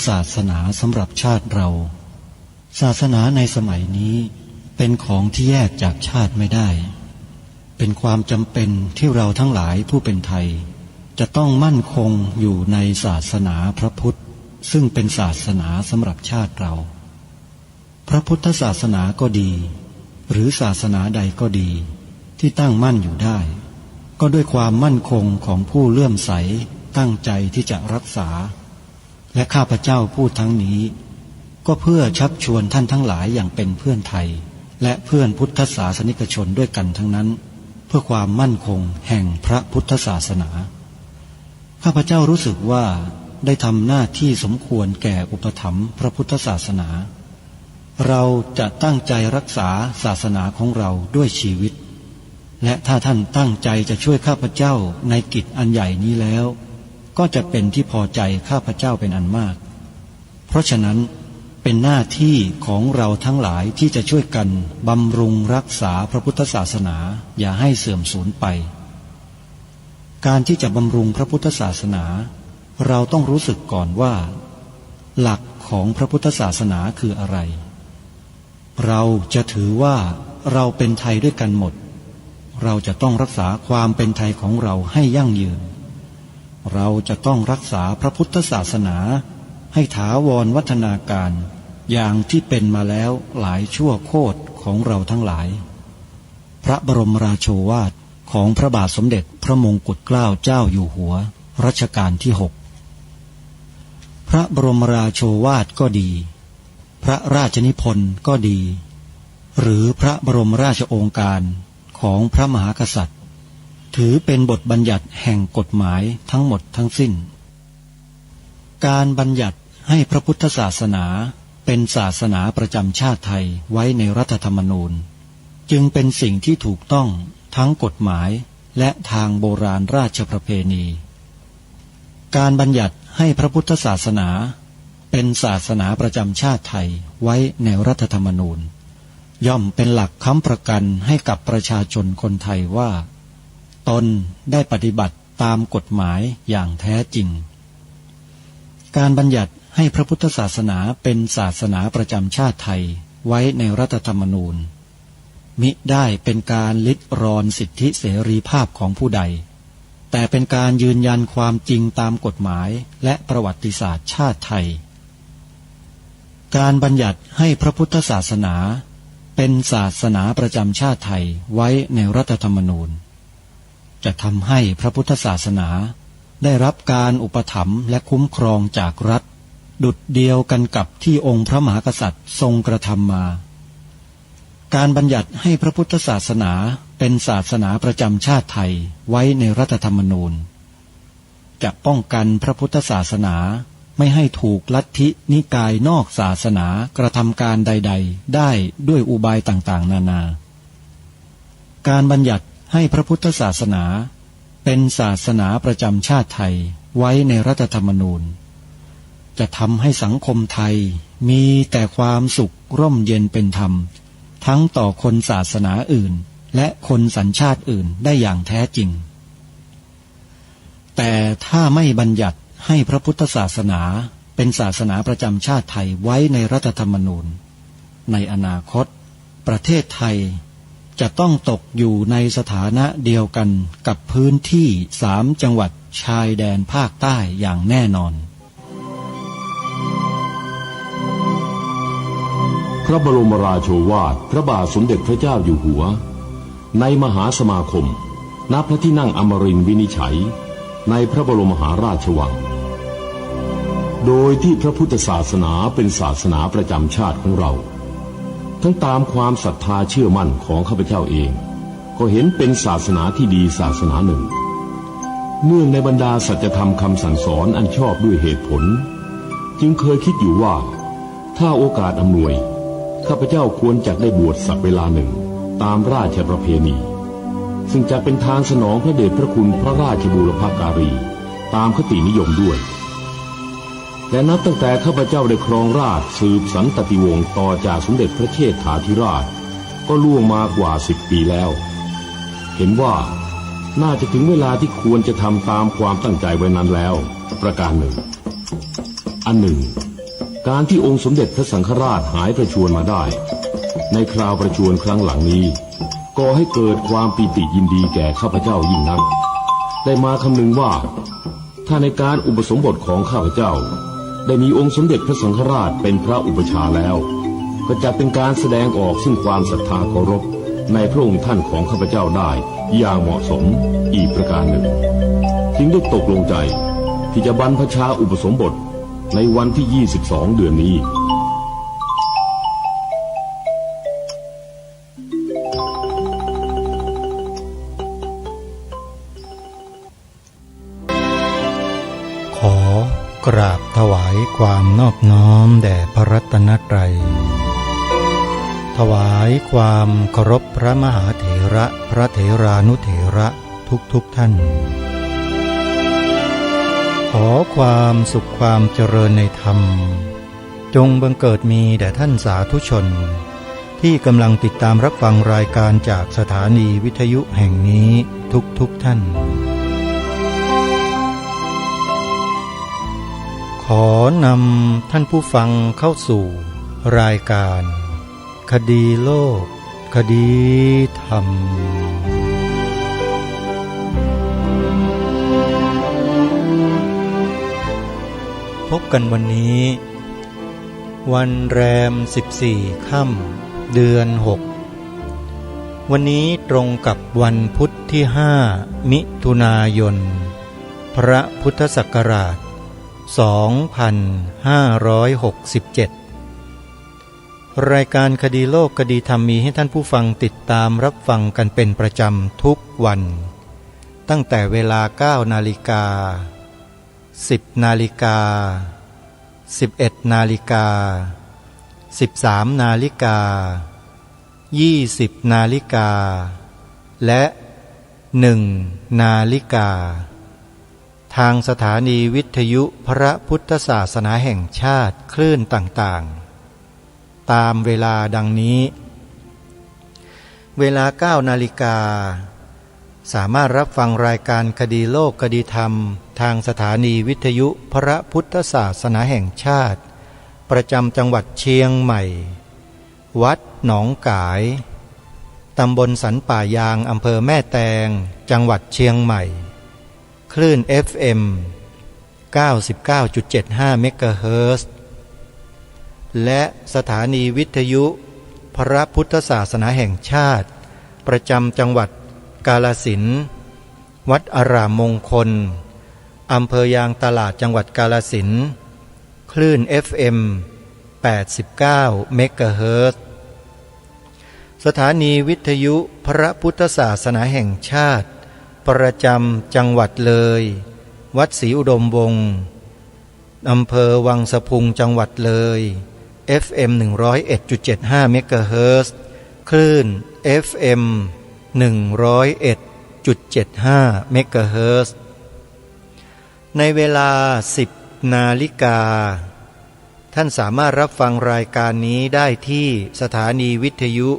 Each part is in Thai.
ศาสนาสำหรับชาติเราศาสนาในสมัยนี้เป็นของที่แยกจากชาติไม่ได้เป็นความจำเป็นที่เราทั้งหลายผู้เป็นไทยจะต้องมั่นคงอยู่ในศาสนาพระพุทธซึ่งเป็นศาสนาสำหรับชาติเราพระพุทธศาสนาก็ดีหรือศาสนาใดก็ดีที่ตั้งมั่นอยู่ได้ก็ด้วยความมั่นคงของผู้เลื่อมใสตั้งใจที่จะรักษาและข้าพเจ้าพูดทั้งนี้ก็เพื่อชักชวนท่านทั้งหลายอย่างเป็นเพื่อนไทยและเพื่อนพุทธศาสนิกชนด้วยกันทั้งนั้นเพื่อความมั่นคงแห่งพระพุทธศาสนาข้าพเจ้ารู้สึกว่าได้ทำหน้าที่สมควรแก่อุปถัมภ์พระพุทธศาสนาเราจะตั้งใจรักษาศาสนาของเราด้วยชีวิตและถ้าท่านตั้งใจจะช่วยข้าพเจ้าในกิจอันใหญ่นี้แล้วก็จะเป็นที่พอใจข้าพเจ้าเป็นอันมากเพราะฉะนั้นเป็นหน้าที่ของเราทั้งหลายที่จะช่วยกันบำรุงรักษาพระพุทธศาสนาอย่าให้เสื่อมสูญไปการที่จะบำรุงพระพุทธศาสนาเราต้องรู้สึกก่อนว่าหลักของพระพุทธศาสนาคืออะไรเราจะถือว่าเราเป็นไทยด้วยกันหมดเราจะต้องรักษาความเป็นไทยของเราให้ยั่งยืนเราจะต้องรักษาพระพุทธศาสนาให้ถาวรวัฒนาการอย่างที่เป็นมาแล้วหลายชั่วโคตรของเราทั้งหลายพระบรมราโชวาทของพระบาทสมเด็จพระมงกุฎเกล้าเจ้าอยู่หัวรัชกาลที่6พระบรมราโชวาทก็ดีพระราชนิพนธ์ก็ดีหรือพระบรมราชโองการของพระมหากษัตริย์ถือเป็นบทบัญญัติแห่งกฎหมายทั้งหมดทั้งสิ้นการบัญญัติให้พระพุทธศาสนาเป็นศาสนาประจำชาติไทยไว้ในรัฐธรรมนูญจึงเป็นสิ่งที่ถูกต้องทั้งกฎหมายและทางโบราณราชประเพณีการบัญญัติให้พระพุทธศาสนาเป็นศาสนาประจำชาติไทยไว้ในรัฐธรรมนูญย่อมเป็นหลักค้ำประกันให้กับประชาชนคนไทยว่าตนได้ปฏิบัติตามกฎหมายอย่างแท้จริงการบัญญัติให้พระพุทธศาสนาเป็นศาสนาประจำชาติไทยไว้ในรัฐธรรมนูญมิได้เป็นการลิดรอนสิทธิเสรีภาพของผู้ใดแต่เป็นการยืนยันความจริงตามกฎหมายและประวัติศาสตร์ชาติไทยการบัญญัติให้พระพุทธศาสนาเป็นศาสนาประจำชาติไทยไว้ในรัฐธรรมนูญจะทำให้พระพุทธศาสนาได้รับการอุปถัมภ์และคุ้มครองจากรัฐดุจเดียวกันกับที่องค์พระมหากษัตริย์ทรงกระทำมาการบัญญัติให้พระพุทธศาสนาเป็นศาสนาประจำชาติไทยไว้ในรัฐธรรมนูญจะป้องกันพระพุทธศาสนาไม่ให้ถูกลัทธินิกายนอกศาสนากระทำการใดๆได้ด้วยอุบายต่างๆนานาการบัญญัติให้พระพุทธศาสนาเป็นศาสนาประจำชาติไทยไว้ในรัฐธรรมนูญจะทำให้สังคมไทยมีแต่ความสุขร่มเย็นเป็นธรรมทั้งต่อคนศาสนาอื่นและคนสัญชาติอื่นได้อย่างแท้จริงแต่ถ้าไม่บัญญัติให้พระพุทธศาสนาเป็นศาสนาประจำชาติไทยไว้ในรัฐธรรมนูญในอนาคตประเทศไทยจะต้องตกอยู่ในสถานะเดียวกันกับพื้นที่3 จังหวัดชายแดนภาคใต้อย่างแน่นอนพระบรมราโชวาทพระบาทสมเด็จพระเจ้าอยู่หัวในมหาสมาคมณพระที่นั่งอมรินทร์วินิจฉัยในพระบรมมหาราชวังโดยที่พระพุทธศาสนาเป็นศาสนาประจำชาติของเราทั้งตามความศรัทธาเชื่อมั่นของข้าพเจ้าเองก็เห็นเป็นศาสนาที่ดีศาสนาหนึ่งเนื่องในบรรดาสัจธรรมคำสั่งสอนอันชอบด้วยเหตุผลจึงเคยคิดอยู่ว่าถ้าโอกาสอำนวยข้าพเจ้าควรจะได้บวชสักเวลาหนึ่งตามราชประเพณีซึ่งจะเป็นทางสนองพระเดชพระคุณพระราชบูรพการีตามคตินิยมด้วยและนับตั้งแต่ข้าพเจ้าได้ครองราชย์สืบสันตติวงศ์ต่อจากสมเด็จพระเชษฐาธิราชก็ล่วงมากว่า10 ปีแล้วเห็นว่าน่าจะถึงเวลาที่ควรจะทำตามความตั้งใจไว้นั้นแล้วประการหนึ่งอ อันหนึ่งการที่องค์สมเด็จพระสังฆราชหายประชวรมาได้ในคราวประชวรครั้งหลังนี้ก่อให้เกิดความปีติยินดีแก่ข้าพเจ้ายิ่งนักได้มาคำนึงว่าถ้าในการอุปสมบทของข้าพเจ้าได้มีองค์สมเด็จพระสังฆราชเป็นพระอุปชฌาย์แล้วก็จะเป็นการแสดงออกซึ่งความศรัทธาเคารพในพระองค์ท่านของข้าพเจ้าได้อย่างเหมาะสมอีกประการหนึ่งจึงได้ตกลงใจที่จะบรรพชาอุปสมบทในวันที่ 22 เดือนนี้ขอกราบถวายความนอบน้อมแด่พระรัตนตรัยถวายความเคารพพระมหาเถระพระเถรานุเถระทุกท่านขอความสุขความเจริญในธรรมจงบังเกิดมีแด่ท่านสาธุชนที่กำลังติดตามรับฟังรายการจากสถานีวิทยุแห่งนี้ทุกท่านขอนำท่านผู้ฟังเข้าสู่รายการคดีโลกคดีธรรมพบกันวันนี้วันแรม14 ค่ำเดือน6วันนี้ตรงกับวันพุธที่5 มิถุนายนพระพุทธศักราช2567รายการคดีโลกคดีธรรมมีให้ท่านผู้ฟังติดตามรับฟังกันเป็นประจำทุกวันตั้งแต่เวลา 9 นาฬิกา 10 นาฬิกา 11 นาฬิกา 13 นาฬิกา 20 นาฬิกาและ 1 นาฬิกาทางสถานีวิทยุพระพุทธศาสนาแห่งชาติคลื่นต่างๆตามเวลาดังนี้เวลา 9 นาฬิกาสามารถรับฟังรายการคดีโลกคดีธรรมทางสถานีวิทยุพระพุทธศาสนาแห่งชาติประจำจังหวัดเชียงใหม่วัดหนองกายตำบลสันป่ายางอำเภอแม่แตงจังหวัดเชียงใหม่คลื่น FM 99.75 เมกะเฮิรตซ์และสถานีวิทยุพระพุทธศาสนาแห่งชาติประจำจังหวัดกาฬสินธุ์วัดอารามมงคลอำเภอยางตลาดจังหวัดกาฬสินธุ์คลื่น FM 89 เมกะเฮิรตซ์สถานีวิทยุพระพุทธศาสนาแห่งชาติประจำจังหวัดเลยวัดศรีอุดมวงศ์อำเภอวังสะพุงจังหวัดเลย FM 101.75 เมกะเฮิรตซ์คลื่น FM 101.75 เมกะเฮิรตซ์ในเวลา 10 นาฬิกาท่านสามารถรับฟังรายการนี้ได้ที่สถานีวิทยุ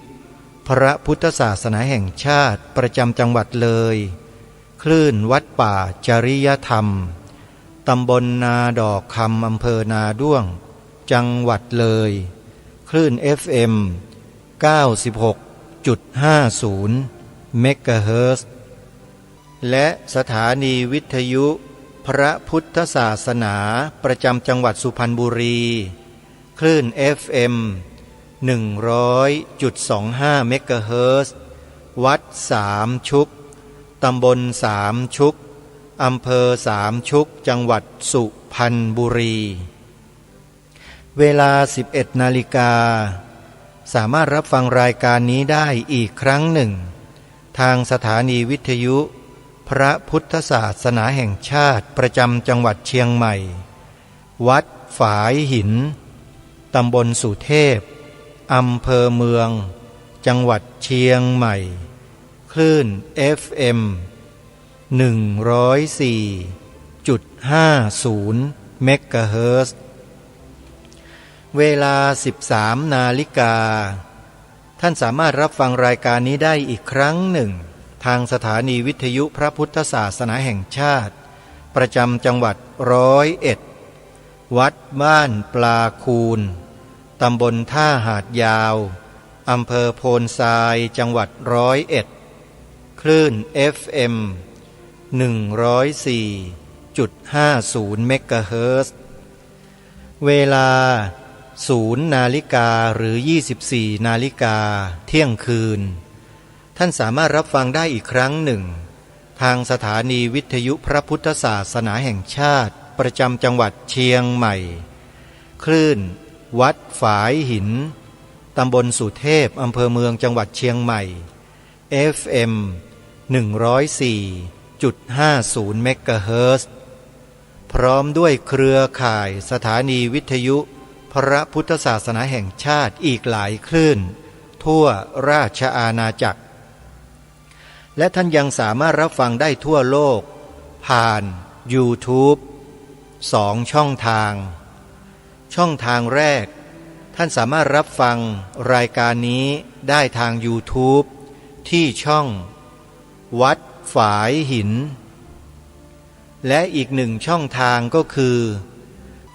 พระพุทธศาสนาแห่งชาติประจำจังหวัดเลยคลื่นวัดป่าจริยธรรมตำบลนาดอกคำอำเภอนาด้วงจังหวัดเลยคลื่น FM 96.50 เมกะเฮิรตซ์และสถานีวิทยุพระพุทธศาสนาประจำจังหวัดสุพรรณบุรีคลื่น FM 100.25 เมกะเฮิรตซ์วัดสามชุกตำบลสามชุกอำเภอสามชุกจังหวัดสุพรรณบุรีเวลา 11 นาฬิกาสามารถรับฟังรายการนี้ได้อีกครั้งหนึ่งทางสถานีวิทยุพระพุทธศาสนาแห่งชาติประจำจังหวัดเชียงใหม่วัดฝายหินตำบลสุเทพอำเภอเมืองจังหวัดเชียงใหม่คลื่น FM 104.50 เมกะเฮิรตซ์เวลา 13 นาฬิกาท่านสามารถรับฟังรายการนี้ได้อีกครั้งหนึ่งทางสถานีวิทยุพระพุทธศาสนาแห่งชาติประจำจังหวัด101 วัดบ้านปลาคูนตำบลท่าหาดยาวอำเภอโพนทรายจังหวัด101คลื่น FM 104.50 เมกะเฮิรตซ์เวลา0 นาฬิกาหรือ24 นาฬิกาเที่ยงคืนท่านสามารถรับฟังได้อีกครั้งหนึ่งทางสถานีวิทยุพระพุทธศาสนาแห่งชาติประจำจังหวัดเชียงใหม่คลื่นวัดฝายหินตำบลสุเทพอำเภอเมืองจังหวัดเชียงใหม่ FM 104.50 เมกะเฮิรตซ์พร้อมด้วยเครือข่ายสถานีวิทยุพระพุทธศาสนาแห่งชาติอีกหลายคลื่นทั่วราชอาณาจักรและท่านยังสามารถรับฟังได้ทั่วโลกผ่าน YouTube 2 ช่องทางช่องทางแรกท่านสามารถรับฟังรายการนี้ได้ทาง YouTube ที่ช่องวัดฝายหินและอีกหนึ่งช่องทางก็คือ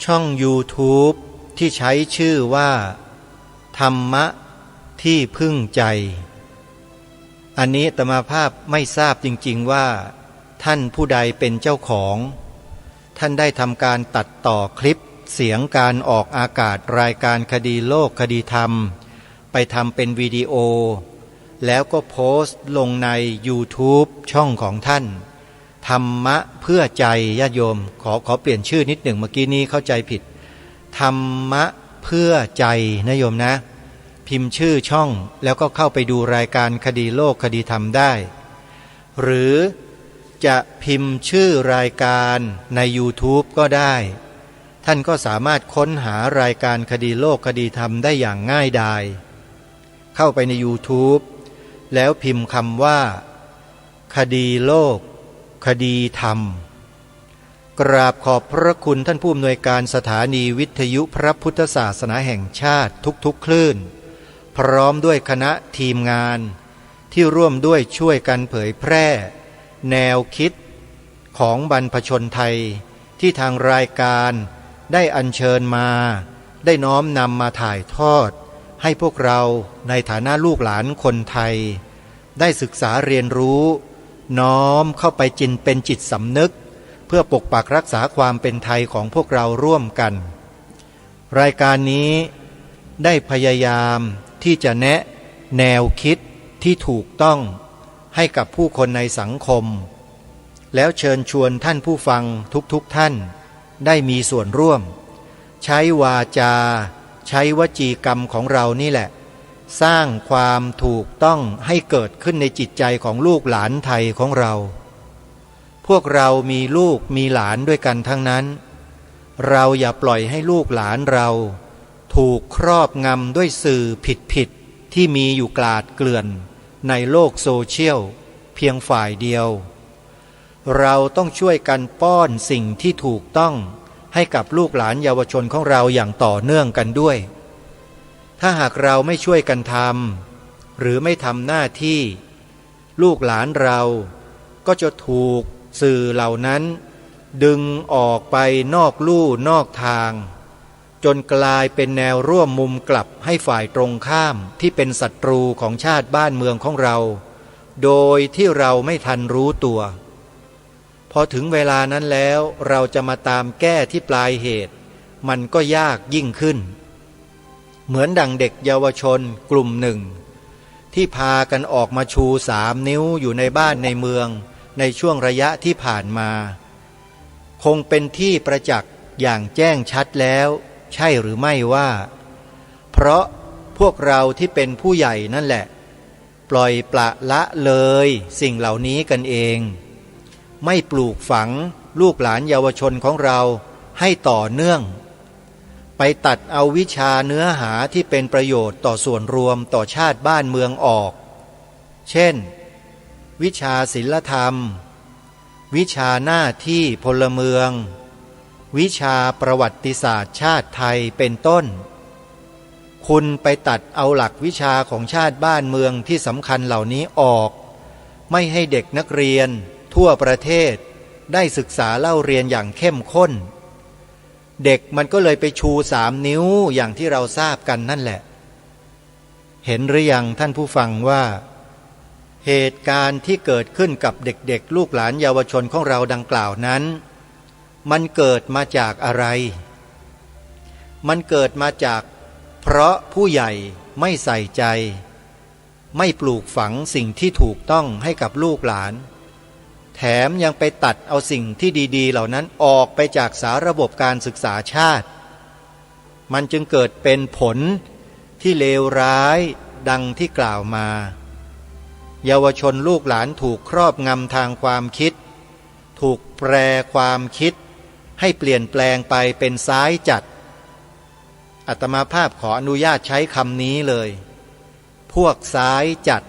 ช่อง YouTube ที่ใช้ชื่อว่าธรรมะที่พึ่งใจอันนี้อาตมาภาพไม่ทราบจริงๆว่าท่านผู้ใดเป็นเจ้าของท่านได้ทำการตัดต่อคลิปเสียงการออกอากาศรายการคดีโลกคดีธรรมไปทำเป็นวิดีโอแล้วก็โพสต์ลงใน YouTube ช่องของท่านธรรมะเพื่อใจญาติโยมขอเปลี่ยนชื่อนิดหนึ่งเมื่อกี้นี้เข้าใจผิดธรรมะเพื่อใจนะโยมนะพิมพ์ชื่อช่องแล้วก็เข้าไปดูรายการคดีโลกคดีธรรมได้หรือจะพิมพ์ชื่อรายการใน YouTube ก็ได้ท่านก็สามารถค้นหารายการคดีโลกคดีธรรมได้อย่างง่ายดายเข้าไปใน YouTube แล้วพิมพ์คำว่าคดีโลกคดีธรรมกราบขอบพระคุณท่านผู้อำนวยการสถานีวิทยุพระพุทธศาสนาแห่งชาติทุกๆคลื่นพร้อมด้วยคณะทีมงานที่ร่วมด้วยช่วยกันเผยแพร่แนวคิดของบรรพชนไทยที่ทางรายการได้อัญเชิญมาได้น้อมนำมาถ่ายทอดให้พวกเราในฐานะลูกหลานคนไทยได้ศึกษาเรียนรู้น้อมเข้าไปเป็นจิตสำนึกเพื่อปกปักรักษาความเป็นไทยของพวกเราร่วมกันรายการนี้ได้พยายามที่จะแนะแนวคิดที่ถูกต้องให้กับผู้คนในสังคมแล้วเชิญชวนท่านผู้ฟังทุกท่านได้มีส่วนร่วมใช้วาจาใช้วจีกรรมของเรานี่แหละสร้างความถูกต้องให้เกิดขึ้นในจิตใจของลูกหลานไทยของเราพวกเรามีลูกมีหลานด้วยกันทั้งนั้นเราอย่าปล่อยให้ลูกหลานเราถูกครอบงำด้วยสื่อผิดที่มีอยู่กลาดเกลื่อนในโลกโซเชียลเพียงฝ่ายเดียวเราต้องช่วยกันป้อนสิ่งที่ถูกต้องให้กับลูกหลานเยาวชนของเราอย่างต่อเนื่องกันด้วยถ้าหากเราไม่ช่วยกันทำหรือไม่ทำหน้าที่ลูกหลานเราก็จะถูกสื่อเหล่านั้นดึงออกไปนอกลู่นอกทางจนกลายเป็นแนวร่วมมุมกลับให้ฝ่ายตรงข้ามที่เป็นศัตรูของชาติบ้านเมืองของเราโดยที่เราไม่ทันรู้ตัวพอถึงเวลานั้นแล้วเราจะมาตามแก้ที่ปลายเหตุมันก็ยากยิ่งขึ้นเหมือนดั่งเด็กเยาวชนกลุ่มหนึ่งที่พากันออกมาชู3 นิ้วอยู่ในบ้านในเมืองในช่วงระยะที่ผ่านมาคงเป็นที่ประจักษ์อย่างแจ้งชัดแล้วใช่หรือไม่ว่าเพราะพวกเราที่เป็นผู้ใหญ่นั่นแหละปล่อยปละละเลยสิ่งเหล่านี้กันเองไม่ปลูกฝังลูกหลานเยาวชนของเราให้ต่อเนื่องไปตัดเอาวิชาเนื้อหาที่เป็นประโยชน์ต่อส่วนรวมต่อชาติบ้านเมืองออกเช่นวิชาศิลธรรมวิชาหน้าที่พลเมืองวิชาประวัติศาสตร์ชาติไทยเป็นต้นคุณไปตัดเอาหลักวิชาของชาติบ้านเมืองที่สำคัญเหล่านี้ออกไม่ให้เด็กนักเรียนทั่วประเทศได้ศึกษาเล่าเรียนอย่างเข้มข้น เด็กมันก็เลยไปชู3 นิ้วอย่างที่เราทราบกันนั่นแหละเห็นหรือยังท่านผู้ฟังว่าเหตุการณ์ที่เกิดขึ้นกับเด็กๆลูกหลานเยาวชนของเราดังกล่าวนั้นมันเกิดมาจากอะไรมันเกิดมาจากเพราะผู้ใหญ่ไม่ใส่ใจไม่ปลูกฝังสิ่งที่ถูกต้องให้กับลูกหลานแถมยังไปตัดเอาสิ่งที่ดีๆเหล่านั้นออกไปจากสาระบบการศึกษาชาติมันจึงเกิดเป็นผลที่เลวร้ายดังที่กล่าวมาเยาวชนลูกหลานถูกครอบงำทางความคิดถูกแปรความคิดให้เปลี่ยนแปลงไปเป็นซ้ายจัดอาตมาภาพขออนุญาตใช้คำนี้เลยพวกซ้ายจัด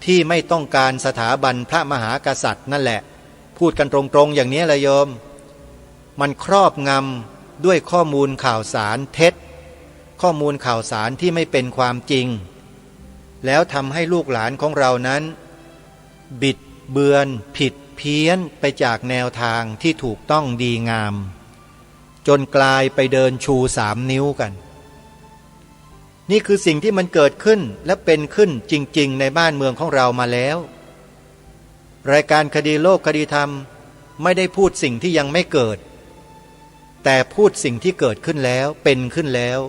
ที่ไม่ต้องการสถาบันพระมหากษัตริย์นั่นแหละพูดกันตรงๆอย่างนี้แหละโยมมันครอบงำด้วยข้อมูลข่าวสารเท็จข้อมูลข่าวสารที่ไม่เป็นความจริงแล้วทำให้ลูกหลานของเรานั้นบิดเบือนผิดเพี้ยนไปจากแนวทางที่ถูกต้องดีงามจนกลายไปเดินชู3 นิ้วกันนี่คือสิ่งที่มันเกิดขึ้นและเป็นขึ้นจริงๆในบ้านเมืองของเรามาแล้วรายการคดีโลกคดีธรรมไม่ได้พูดสิ่งที่ยังไม่เกิดแต่พูดสิ่งที่เกิดขึ้นแล้วเป็นขึ้นแล้ว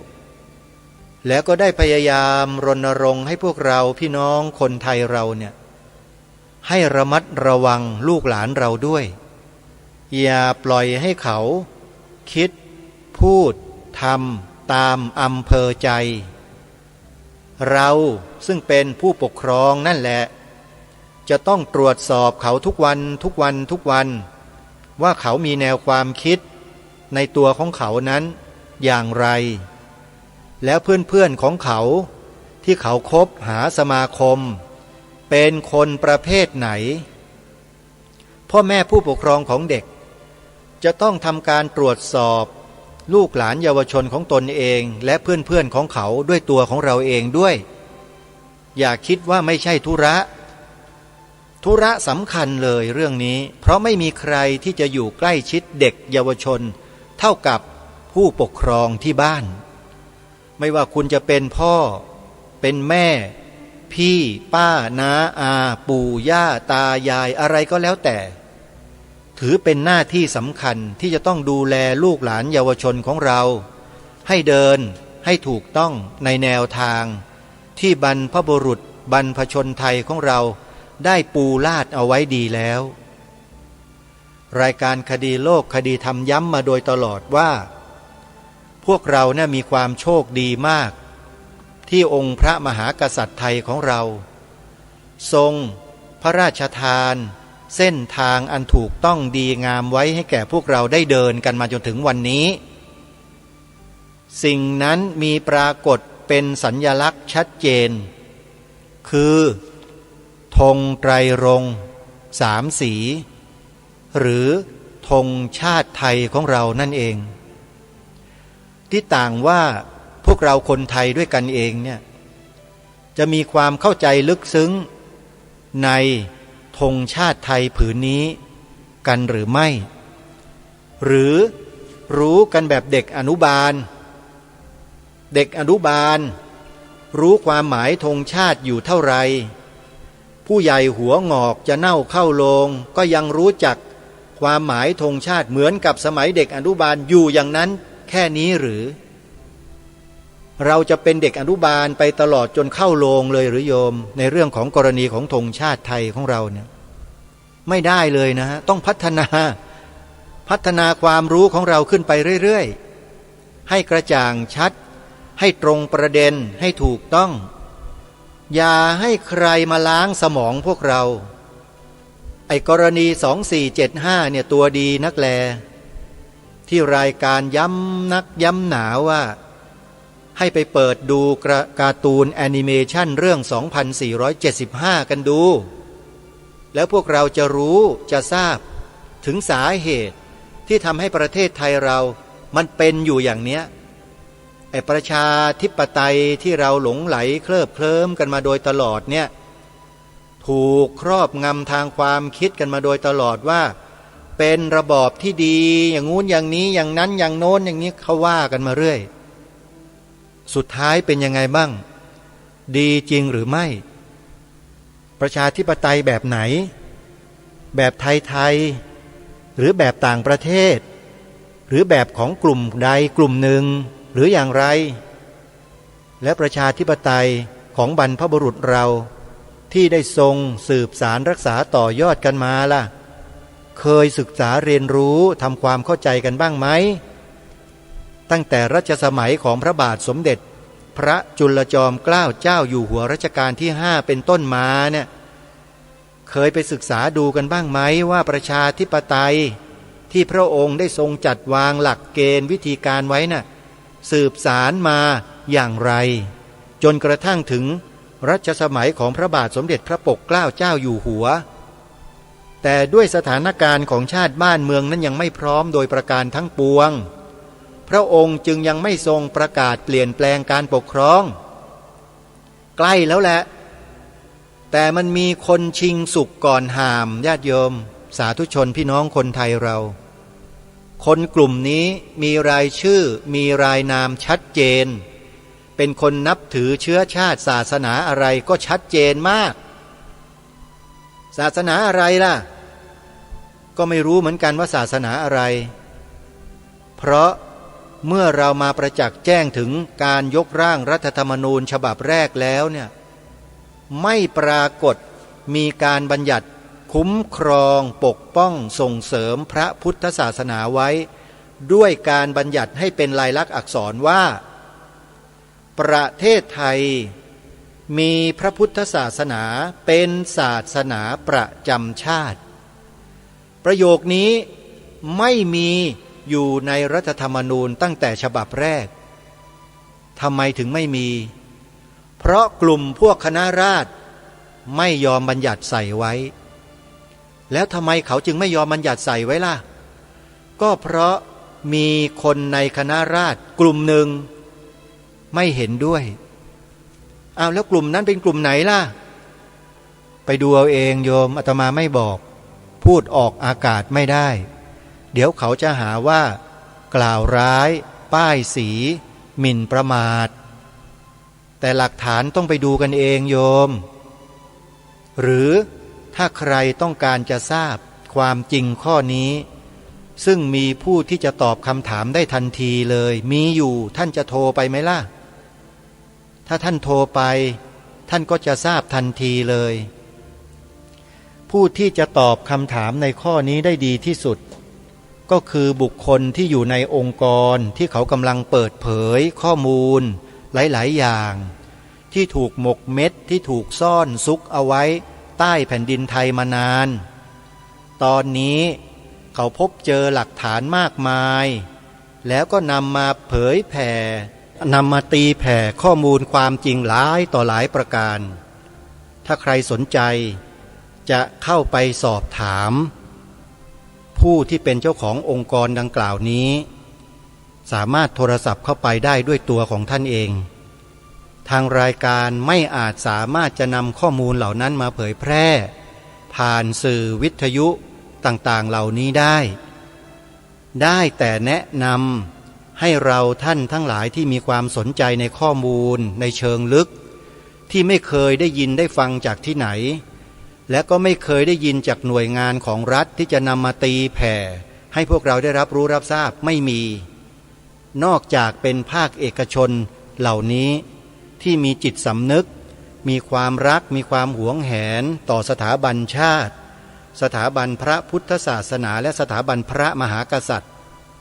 แล้วก็ได้พยายามรณรงค์ให้พวกเราพี่น้องคนไทยเราเนี่ยให้ระมัดระวังลูกหลานเราด้วยอย่าปล่อยให้เขาคิดพูดทำตามอำเภอใจเราซึ่งเป็นผู้ปกครองนั่นแหละจะต้องตรวจสอบเขาทุกวันว่าเขามีแนวความคิดในตัวของเขานั้นอย่างไรแล้วเพื่อนๆของเขาที่เขาคบหาสมาคมเป็นคนประเภทไหนพ่อแม่ผู้ปกครองของเด็กจะต้องทำการตรวจสอบลูกหลานเยาวชนของตนเองและเพื่อนๆของเขาด้วยตัวของเราเองด้วยอย่าคิดว่าไม่ใช่ธุระสำคัญเลยเรื่องนี้เพราะไม่มีใครที่จะอยู่ใกล้ชิดเด็กเยาวชนเท่ากับผู้ปกครองที่บ้านไม่ว่าคุณจะเป็นพ่อเป็นแม่พี่ป้าน้าอาปู่ย่าตายายอะไรก็แล้วแต่ถือเป็นหน้าที่สำคัญที่จะต้องดูแลลูกหลานเยาวชนของเราให้เดินให้ถูกต้องในแนวทางที่บรรพบุรุษบรรพชนไทยของเราได้ปูลาดเอาไว้ดีแล้วรายการคดีโลกคดีธรรมย้ำมาโดยตลอดว่าพวกเราเนี่ยมีความโชคดีมากที่องค์พระมหากษัตริย์ไทยของเราทรงพระราชทานเส้นทางอันถูกต้องดีงามไว้ให้แก่พวกเราได้เดินกันมาจนถึงวันนี้สิ่งนั้นมีปรากฏเป็นสัญลักษณ์ชัดเจนคือธงไตรรงค์3 สีหรือธงชาติไทยของเรานั่นเองที่ต่างว่าพวกเราคนไทยด้วยกันเองเนี่ยจะมีความเข้าใจลึกซึ้งในธงชาติไทยผืนนี้กันหรือไม่หรือรู้กันแบบเด็กอนุบาลรู้ความหมายธงชาติอยู่เท่าไรผู้ใหญ่หัวงอกจะเน่าเข้าโลงก็ยังรู้จักความหมายธงชาติเหมือนกับสมัยเด็กอนุบาลอยู่อย่างนั้นแค่นี้หรือเราจะเป็นเด็กอนุบาลไปตลอดจนเข้าโลงเลยหรือโยมในเรื่องของกรณีของธงชาติไทยของเราเนี่ยไม่ได้เลยนะฮะต้องพัฒนาความรู้ของเราขึ้นไปเรื่อยๆให้กระจ่างชัดให้ตรงประเด็นให้ถูกต้องอย่าให้ใครมาล้างสมองพวกเราไอ้กรณี2475เนี่ยตัวดีนักแลที่รายการย้ำนักย้ำหนาว่าให้ไปเปิดดูการ์ตูนแอนิเมชันเรื่อง2475กันดูแล้วพวกเราจะรู้จะทราบถึงสาเหตุที่ทำให้ประเทศไทยเรามันเป็นอยู่อย่างเนี้ยไอ้ประชาธิปไตยที่เราหลงไหลเคลิบเคลิ้มกันมาโดยตลอดเนี่ยถูกครอบงำทางความคิดกันมาโดยตลอดว่า เป็นระบอบที่ดีอย่างงู้นอย่างนี้อย่างนั้นอย่างโน้นอย่างนี้เขาว่ากันมาเรื่อยสุดท้ายเป็นยังไงบ้างดีจริงหรือไม่ประชาธิปไตยแบบไหนแบบไทยหรือแบบต่างประเทศหรือแบบของกลุ่มใดกลุ่มหนึ่งหรืออย่างไรและประชาธิปไตยของบรรพบุรุษเราที่ได้ทรงสืบสารรักษาต่อยอดกันมาล่ะเคยศึกษาเรียนรู้ทำความเข้าใจกันบ้างไหมตั้งแต่รัชสมัยของพระบาทสมเด็จพระจุลจอมเกล้าเจ้าอยู่หัวรัชกาลที่5เป็นต้นมาเนี่ยเคยไปศึกษาดูกันบ้างไหมว่าประชาธิปไตยที่พระองค์ได้ทรงจัดวางหลักเกณฑ์วิธีการไว้น่ะสืบสารมาอย่างไรจนกระทั่งถึงรัชสมัยของพระบาทสมเด็จพระปกเกล้าเจ้าอยู่หัวแต่ด้วยสถานการณ์ของชาติบ้านเมืองนั้นยังไม่พร้อมโดยประการทั้งปวงพระองค์จึงยังไม่ทรงประกาศเปลี่ยนแปลงการปกครองใกล้แล้วแหละแต่มันมีคนชิงสุกก่อนห่ามญาติโยมสาธุชนพี่น้องคนไทยเราคนกลุ่มนี้มีรายชื่อมีรายนามชัดเจนเป็นคนนับถือเชื้อชาติศาสนาอะไรก็ชัดเจนมากศาสนาอะไรล่ะก็ไม่รู้เหมือนกันว่าศาสนาอะไรเพราะเมื่อเรามาประจักษ์แจ้งถึงการยกร่างรัฐธรรมนูญฉบับแรกแล้วเนี่ยไม่ปรากฏมีการบัญญัติคุ้มครองปกป้องส่งเสริมพระพุทธศาสนาไว้ด้วยการบัญญัติให้เป็นลายลักษณ์อักษรว่าประเทศไทยมีพระพุทธศาสนาเป็นศาสนาประจำชาติประโยคนี้ไม่มีอยู่ในรัฐธรรมนูญตั้งแต่ฉบับแรกทำไมถึงไม่มีเพราะกลุ่มพวกคณะราษฎรไม่ยอมบัญญัติใส่ไว้แล้วทำไมเขาจึงไม่ยอมบัญญัติใส่ไว้ล่ะก็เพราะมีคนในคณะราษฎรกลุ่มหนึ่งไม่เห็นด้วยเอาแล้วกลุ่มนั้นเป็นกลุ่มไหนล่ะไปดูเอาเองโยมอาตมาไม่บอกพูดออกอากาศไม่ได้เดี๋ยวเขาจะหาว่ากล่าวร้ายป้ายสีหมิ่นประมาทแต่หลักฐานต้องไปดูกันเองโยมหรือถ้าใครต้องการจะทราบความจริงข้อนี้ซึ่งมีผู้ที่จะตอบคำถามได้ทันทีเลยมีอยู่ท่านจะโทรไปไหมล่ะถ้าท่านโทรไปท่านก็จะทราบทันทีเลยผู้ที่จะตอบคำถามในข้อนี้ได้ดีที่สุดก็คือบุคคลที่อยู่ในองค์กรที่เขากำลังเปิดเผยข้อมูลหลายๆอย่างที่ถูกหมกเม็ดที่ถูกซ่อนซุกเอาไว้ใต้แผ่นดินไทยมานานตอนนี้เขาพบเจอหลักฐานมากมายแล้วก็นำมาเผยแผ่นำมาตีแผ่ข้อมูลความจริงหลายต่อหลายประการถ้าใครสนใจจะเข้าไปสอบถามผู้ที่เป็นเจ้าขององค์กรดังกล่าวนี้สามารถโทรศัพท์เข้าไปได้ด้วยตัวของท่านเองทางรายการไม่อาจสามารถจะนำข้อมูลเหล่านั้นมาเผยแพร่ผ่านสื่อวิทยุต่างๆเหล่านี้ได้แต่แนะนำให้เราท่านทั้งหลายที่มีความสนใจในข้อมูลในเชิงลึกที่ไม่เคยได้ยินได้ฟังจากที่ไหนและก็ไม่เคยได้ยินจากหน่วยงานของรัฐที่จะนำมาตีแผ่ให้พวกเราได้รับรู้รับทราบไม่มีนอกจากเป็นภาคเอกชนเหล่านี้ที่มีจิตสำนึกมีความรักมีความหวงแหนต่อสถาบันชาติสถาบันพระพุทธศาสนาและสถาบันพระมหากษัตริย์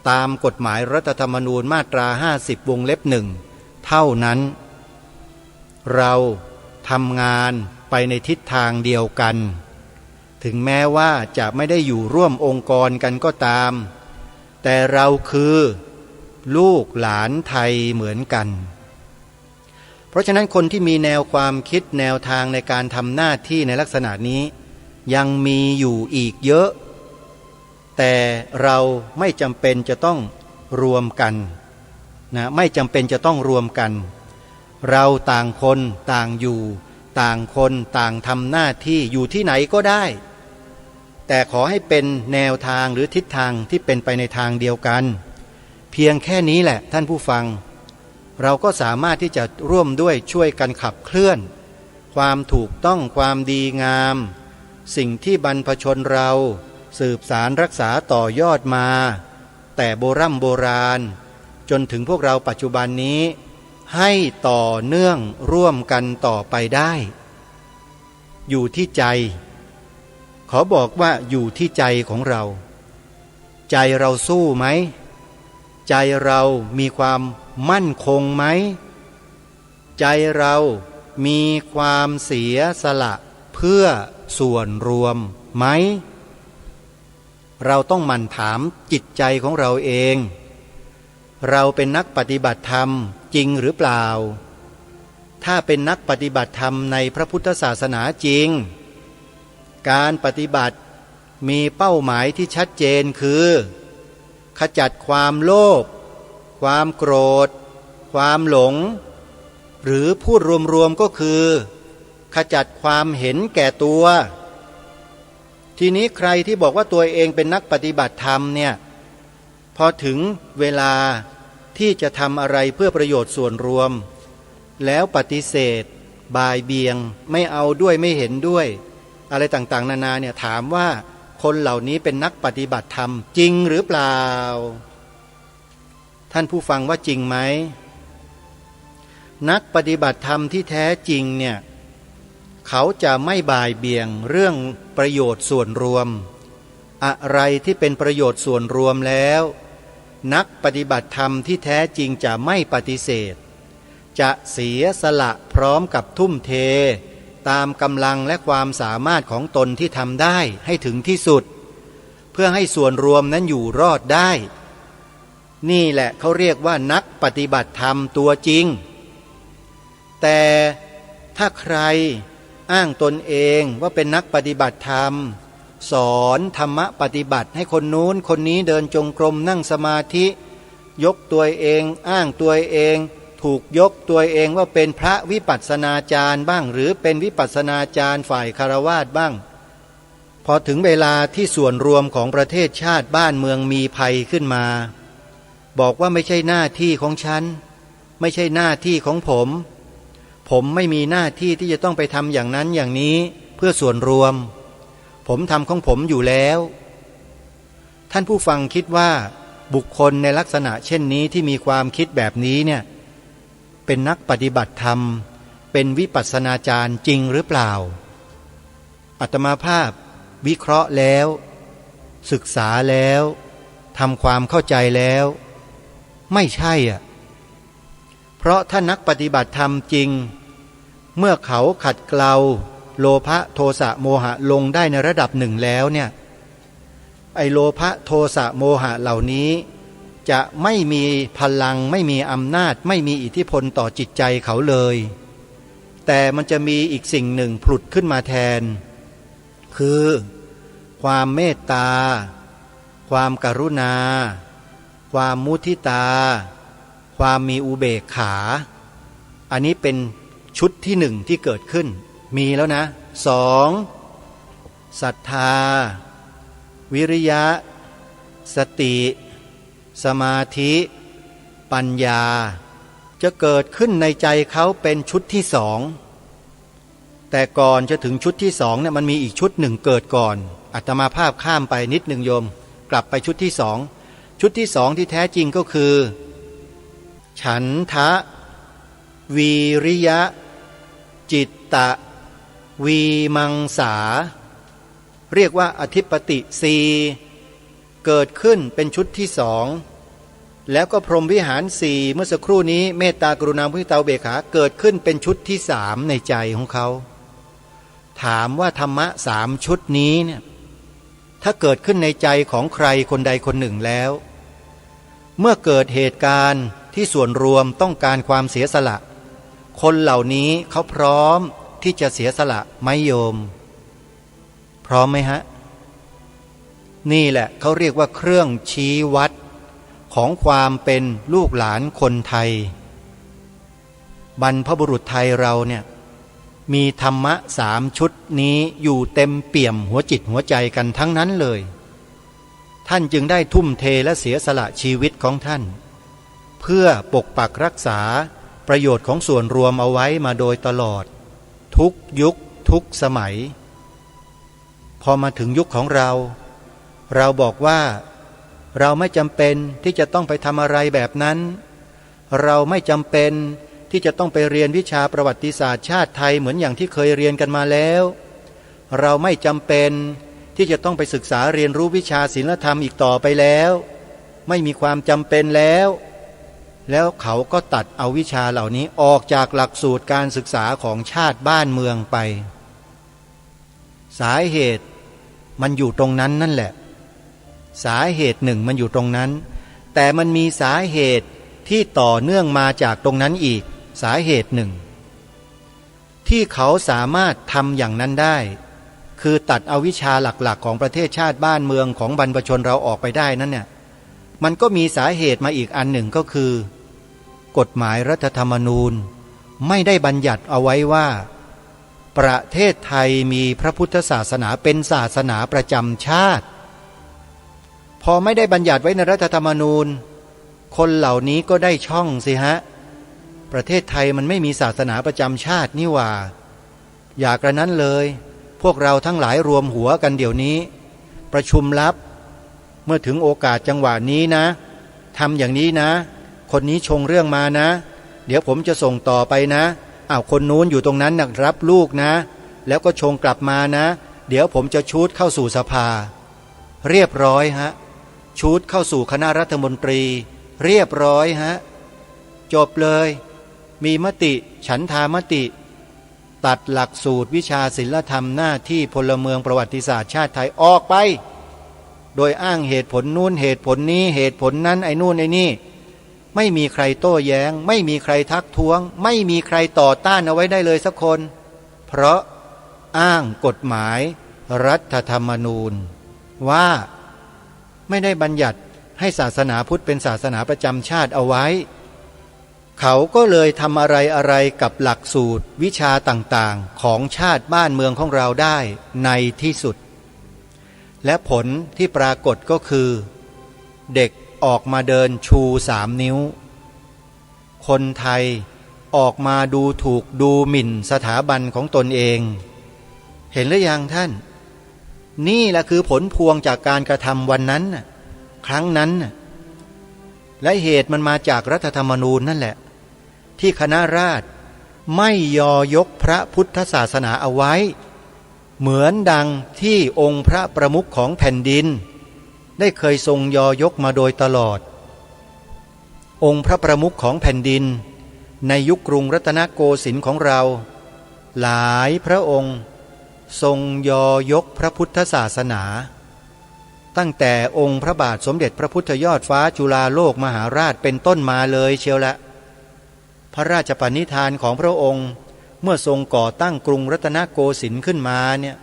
ตามกฎหมายรัฐธรรมนูญมาตรา50วงเล็บ1เท่านั้นเราทำงานไปในทิศทางเดียวกันถึงแม้ว่าจะไม่ได้อยู่ร่วมองค์กรกันก็ตามแต่เราคือลูกหลานไทยเหมือนกันเพราะฉะนั้นคนที่มีแนวความคิดแนวทางในการทำหน้าที่ในลักษณะนี้ยังมีอยู่อีกเยอะแต่เราไม่จำเป็นจะต้องรวมกันนะไม่จำเป็นจะต้องรวมกันเราต่างคนต่างอยู่ต่างคนต่างทำหน้าที่อยู่ที่ไหนก็ได้ แต่ขอให้เป็นแนวทางหรือทิศทางที่เป็นไปในทางเดียวกันเพียงแค่นี้แหละท่านผู้ฟังเราก็สามารถที่จะร่วมด้วยช่วยกันขับเคลื่อนความถูกต้องความดีงามสิ่งที่บรรพชนเราสืบสารรักษาต่อยอดมาแต่โบราณจนถึงพวกเราปัจจุบันนี้ให้ต่อเนื่องร่วมกันต่อไปได้อยู่ที่ใจขอบอกว่าอยู่ที่ใจของเราใจเราสู้ไหมใจเรามีความมั่นคงไหมใจเรามีความเสียสละเพื่อส่วนรวมไหมเราต้องหมั่นถามจิตใจของเราเองเราเป็นนักปฏิบัติธรรมจริงหรือเปล่าถ้าเป็นนักปฏิบัติธรรมในพระพุทธศาสนาจริงการปฏิบัติมีเป้าหมายที่ชัดเจนคือขจัดความโลภความโกรธความหลงหรือพูดรวมๆก็คือขจัดความเห็นแก่ตัวทีนี้ใครที่บอกว่าตัวเองเป็นนักปฏิบัติธรรมเนี่ยพอถึงเวลาที่จะทำอะไรเพื่อประโยชน์ส่วนรวมแล้วปฏิเสธบ่ายเบียงไม่เอาด้วยไม่เห็นด้วยอะไรต่างๆนานาเนี่ยถามว่าคนเหล่านี้เป็นนักปฏิบัติธรรมจริงหรือเปล่าท่านผู้ฟังว่าจริงไหมนักปฏิบัติธรรมที่แท้จริงเนี่ยเขาจะไม่บ่ายเบี่ยงเรื่องประโยชน์ส่วนรวมอะไรที่เป็นประโยชน์ส่วนรวมแล้วนักปฏิบัติธรรมที่แท้จริงจะไม่ปฏิเสธจะเสียสละพร้อมกับทุ่มเทตามกำลังและความสามารถของตนที่ทำได้ให้ถึงที่สุดเพื่อให้ส่วนรวมนั้นอยู่รอดได้นี่แหละเขาเรียกว่านักปฏิบัติธรรมตัวจริงแต่ถ้าใครอ้างตนเองว่าเป็นนักปฏิบัติธรรมสอนธรรมะปฏิบัติให้คนนู้นคนนี้เดินจงกรมนั่งสมาธิยกตัวเองอ้างตัวเองถูกยกตัวเองว่าเป็นพระวิปัสสนาจารย์บ้างหรือเป็นวิปัสสนาจารย์ฝ่ายคฤหัสถ์บ้างพอถึงเวลาที่ส่วนรวมของประเทศชาติบ้านเมืองมีภัยขึ้นมาบอกว่าไม่ใช่หน้าที่ของฉันไม่ใช่หน้าที่ของผมไม่มีหน้าที่ที่จะต้องไปทำอย่างนั้นอย่างนี้เพื่อส่วนรวมผมทำของผมอยู่แล้วท่านผู้ฟังคิดว่าบุคคลในลักษณะเช่นนี้ที่มีความคิดแบบนี้เนี่ยเป็นนักปฏิบัติธรรมเป็นวิปัสสนาจารย์จริงหรือเปล่าอาตมาภาพวิเคราะห์แล้วศึกษาแล้วทำความเข้าใจแล้วไม่ใช่เพราะถ้านักปฏิบัติธรรมจริงเมื่อเขาขัดเกลาโลภะโทสะโมหะลงได้ในระดับหนึ่งแล้วเนี่ยไอโลภะโทสะโมหะเหล่านี้จะไม่มีพลังไม่มีอำนาจไม่มีอิทธิพลต่อจิตใจเขาเลยแต่มันจะมีอีกสิ่งหนึ่งผุดขึ้นมาแทนคือความเมตตาความกรุณาความมุทิตาความมีอุเบกขาอันนี้เป็นชุดที่หนึ่งที่เกิดขึ้นมีแล้วนะสองศรัทธาวิริยะสติสมาธิปัญญาจะเกิดขึ้นในใจเขาเป็นชุดที่สองแต่ก่อนจะถึงชุดที่สองเนี่ยมันมีอีกชุดหนึ่งเกิดก่อนอาตมาภาพข้ามไปนิดหนึ่งโยมกลับไปชุดที่สองชุดที่สองที่แท้จริงก็คือฉันทะวีริยะจิตตะวีมังสาเรียกว่าอธิปติสีเกิดขึ้นเป็นชุดที่สองแล้วก็พรหมวิหารสี่เมื่อสักครู่นี้เมตตากรุณามุทิตาอุเบกขาเกิดขึ้นเป็นชุดที่สามในใจของเขาถามว่าธรรมะสามชุดนี้เนี่ยถ้าเกิดขึ้นในใจของใครคนใดคนหนึ่งแล้วเมื่อเกิดเหตุการณ์ที่ส่วนรวมต้องการความเสียสละคนเหล่านี้เขาพร้อมที่จะเสียสละไหมโยมพร้อมไหมฮะนี่แหละเขาเรียกว่าเครื่องชี้วัดของความเป็นลูกหลานคนไทยบรรพบุรุษไทยเราเนี่ย มีธรรมะ3 ชุดนี้อยู่เต็มเปี่ยมหัวจิตหัวใจกันทั้งนั้นเลยท่านจึงได้ทุ่มเทและเสียสละชีวิตของท่านเพื่อปกปักรักษาประโยชน์ของส่วนรวมเอาไว้มาโดยตลอดทุกยุคทุกสมัยพอมาถึงยุคของเราบอกว่าเราไม่จำเป็นที่จะต้องไปทำอะไรแบบนั้นเราไม่จำเป็นที่จะต้องไปเรียนวิชาประวัติศาสตร์ชาติไทยเหมือนอย่างที่เคยเรียนกันมาแล้วเราไม่จำเป็นที่จะต้องไปศึกษาเรียนรู้วิชาศีลธรรมอีกต่อไปแล้วไม่มีความจำเป็นแล้วเขาก็ตัดเอาวิชาเหล่านี้ออกจากหลักสูตรการศึกษาของชาติบ้านเมืองไปสาเหตุมันอยู่ตรงนั้นนั่นแหละสาเหตุหนึ่งมันอยู่ตรงนั้นแต่มันมีสาเหตุที่ต่อเนื่องมาจากตรงนั้นอีกสาเหตุหนึ่งที่เขาสามารถทำอย่างนั้นได้คือตัดเอาวิชาหลักๆของประเทศชาติบ้านเมืองของบรรพชนเราออกไปได้นั่นเนี่ยมันก็มีสาเหตุมาอีกอันหนึ่งก็คือกฎหมายรัฐธรรมนูญไม่ได้บัญญัติเอาไว้ว่าประเทศไทยมีพระพุทธศาสนาเป็นศาสนาประจำชาติพอไม่ได้บัญญัติไว้ในรัฐธรรมนูญคนเหล่านี้ก็ได้ช่องสิฮะประเทศไทยมันไม่มีศาสนาประจำชาตินี่หว่าอย่ากระนั้นเลยพวกเราทั้งหลายรวมหัวกันเดี๋ยวนี้ประชุมลับเมื่อถึงโอกาสจังหวะนี้นะทำอย่างนี้นะคนนี้ชงเรื่องมานะเดี๋ยวผมจะส่งต่อไปนะคนนู้นอยู่ตรงนั้นนะรับลูกนะแล้วก็ชงกลับมานะเดี๋ยวผมจะชูดเข้าสู่สภาเรียบร้อยฮะชูดเข้าสู่คณะรัฐมนตรีเรียบร้อยฮะจบเลยมีมติฉันทามติตัดหลักสูตรวิชาศิลธรรมหน้าที่พลเมืองประวัติศาสตร์ชาติไทยออกไปโดยอ้างเหตุผลนู้นเหตุผลนี้เหตุผลนั้นไอ้นู่นไอ้นี่ไม่มีใครโต้แย้งไม่มีใครทักท้วงไม่มีใครต่อต้านเอาไว้ได้เลยสักคนเพราะอ้างกฎหมายรัฐธรรมนูญว่าไม่ได้บัญญัติให้ศาสนาพุทธเป็นศาสนาประจำชาติเอาไว้เขาก็เลยทำอะไรกับหลักสูตรวิชาต่างๆของชาติบ้านเมืองของเราได้ในที่สุดและผลที่ปรากฏก็คือเด็กออกมาเดินชู3 นิ้วคนไทยออกมาดูถูกดูหมิ่นสถาบันของตนเองเห็นหรือยังท่านนี่แหละคือผลพวงจากการกระทำวันนั้นครั้งนั้นและเหตุมันมาจากรัฐธรรมนูญนั่นแหละที่คณะราษฎรไม่ยกพระพุทธศาสนาเอาไว้เหมือนดังที่องค์พระประมุขของแผ่นดินได้เคยทรงยกมาโดยตลอดองค์พระประมุขของแผ่นดินในยุคกรุงรัตนโกสินทร์ของเราหลายพระองค์ทรงยกพระพุทธศาสนาตั้งแต่องค์พระบาทสมเด็จพระพุทธยอดฟ้าจุฬาโลกมหาราชเป็นต้นมาเลยเชียวละพระราชปณิธานของพระองค์เมื่อทรงก่อตั้งกรุงรัตนโกสินทร์ขึ้นมาเนี่ย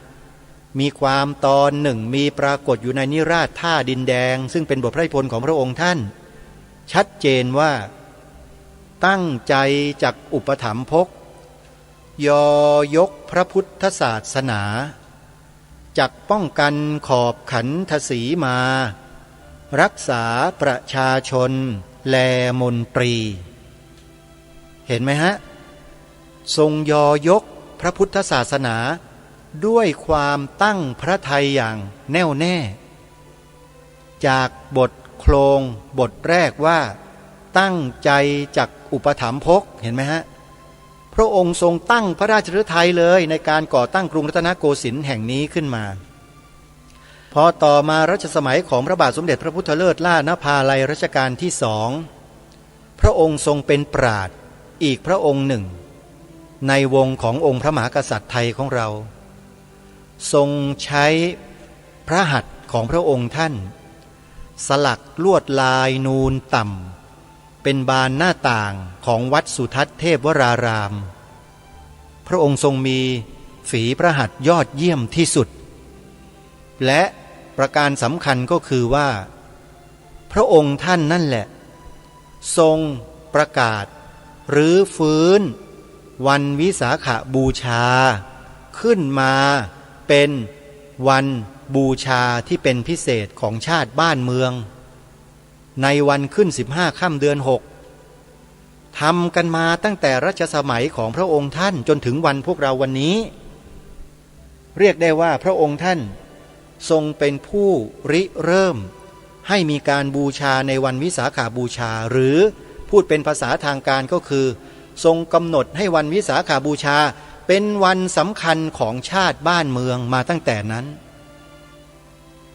มีความตอนหนึ่งมีปรากฏอยู่ในนิราศท่าดินแดงซึ่งเป็นบทพระราชนิพนธ์ของพระองค์ท่านชัดเจนว่าตั้งใจจักอุปถัมภกยกพระพุทธศาสนาจักป้องกันขอบขันธสีมารักษาประชาชนแลมนตรีเห็นไหมฮะทรงยกพระพุทธศาสนาด้วยความตั้งพระทัยอย่างแน่วแน่จากบทโครงบทแรกว่าตั้งใจจักอุปถัมภกเห็นไหมฮะพระองค์ทรงตั้งพระราชฤทัยเลยในการก่อตั้งกรุงรัตนโกสินทร์แห่งนี้ขึ้นมาพอต่อมารัชสมัยของพระบาทสมเด็จพระพุทธเลิศล่านภาลัยรัชกาลที่2พระองค์ทรงเป็นปราชญ์อีกพระองค์หนึ่งในวงขององค์พระมหากษัตริย์ไทยของเราทรงใช้พระหัตถ์ของพระองค์ท่านสลักลวดลายนูนต่ำเป็นบานหน้าต่างของวัดสุทัศน์เทพวรารามพระองค์ทรงมีฝีพระหัตถ์ยอดเยี่ยมที่สุดและประการสำคัญก็คือว่าพระองค์ท่านนั่นแหละทรงประกาศรื้อฟื้น วันวิสาขบูชาขึ้นมาเป็นวันบูชาที่เป็นพิเศษของชาติบ้านเมืองในวันขึ้น15 ค่ำเดือน 6ทำกันมาตั้งแต่รัชสมัยของพระองค์ท่านจนถึงวันพวกเราวันนี้เรียกได้ว่าพระองค์ท่านทรงเป็นผู้ริเริ่มให้มีการบูชาในวันวิสาขบูชาหรือพูดเป็นภาษาทางการก็คือทรงกำหนดให้วันวิสาขบูชาเป็นวันสำคัญของชาติบ้านเมืองมาตั้งแต่นั้น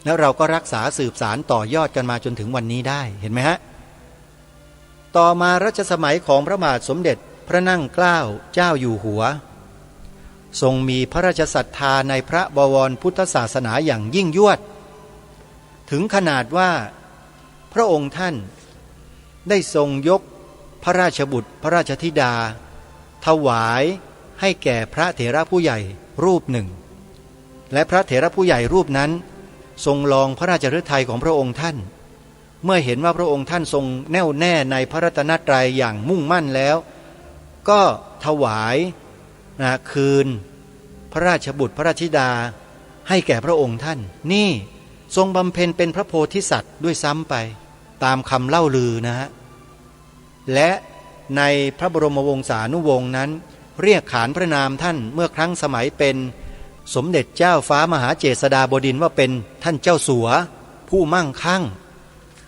แล้วเราก็รักษาสืบสารต่อยอดกันมาจนถึงวันนี้ได้เห็นไหมฮะต่อมารัชสมัยของพระบาทสมเด็จพระนั่งเกล้าเจ้าอยู่หัวทรงมีพระราชศรัทธาในพระบวรพุทธศาสนาอย่างยิ่งยวดถึงขนาดว่าพระองค์ท่านได้ทรงยกพระราชบุตรพระราชธิดาถวายให้แก่พระเถระผู้ใหญ่รูปหนึ่งและพระเถระผู้ใหญ่รูปนั้นทรงลองพระราชฤทัยของพระองค์ท่านเมื่อเห็นว่าพระองค์ท่านทรงแน่วแน่ในพระรัตนตรัยอย่างมุ่งมั่นแล้วก็ถวายคืนพระราชบุตรพระราชธิดาให้แก่พระองค์ท่านนี่ทรงบำเพ็ญเป็นพระโพธิสัตว์ด้วยซ้ำไปตามคำเล่าลือนะฮะและในพระบรมวงศานุวงศ์นั้นเรียกขานพระนามท่านเมื่อครั้งสมัยเป็นสมเด็จเจ้าฟ้ามหาเจษฎาบดินทร์ว่าเป็นท่านเจ้าสัวผู้มั่งคั่ง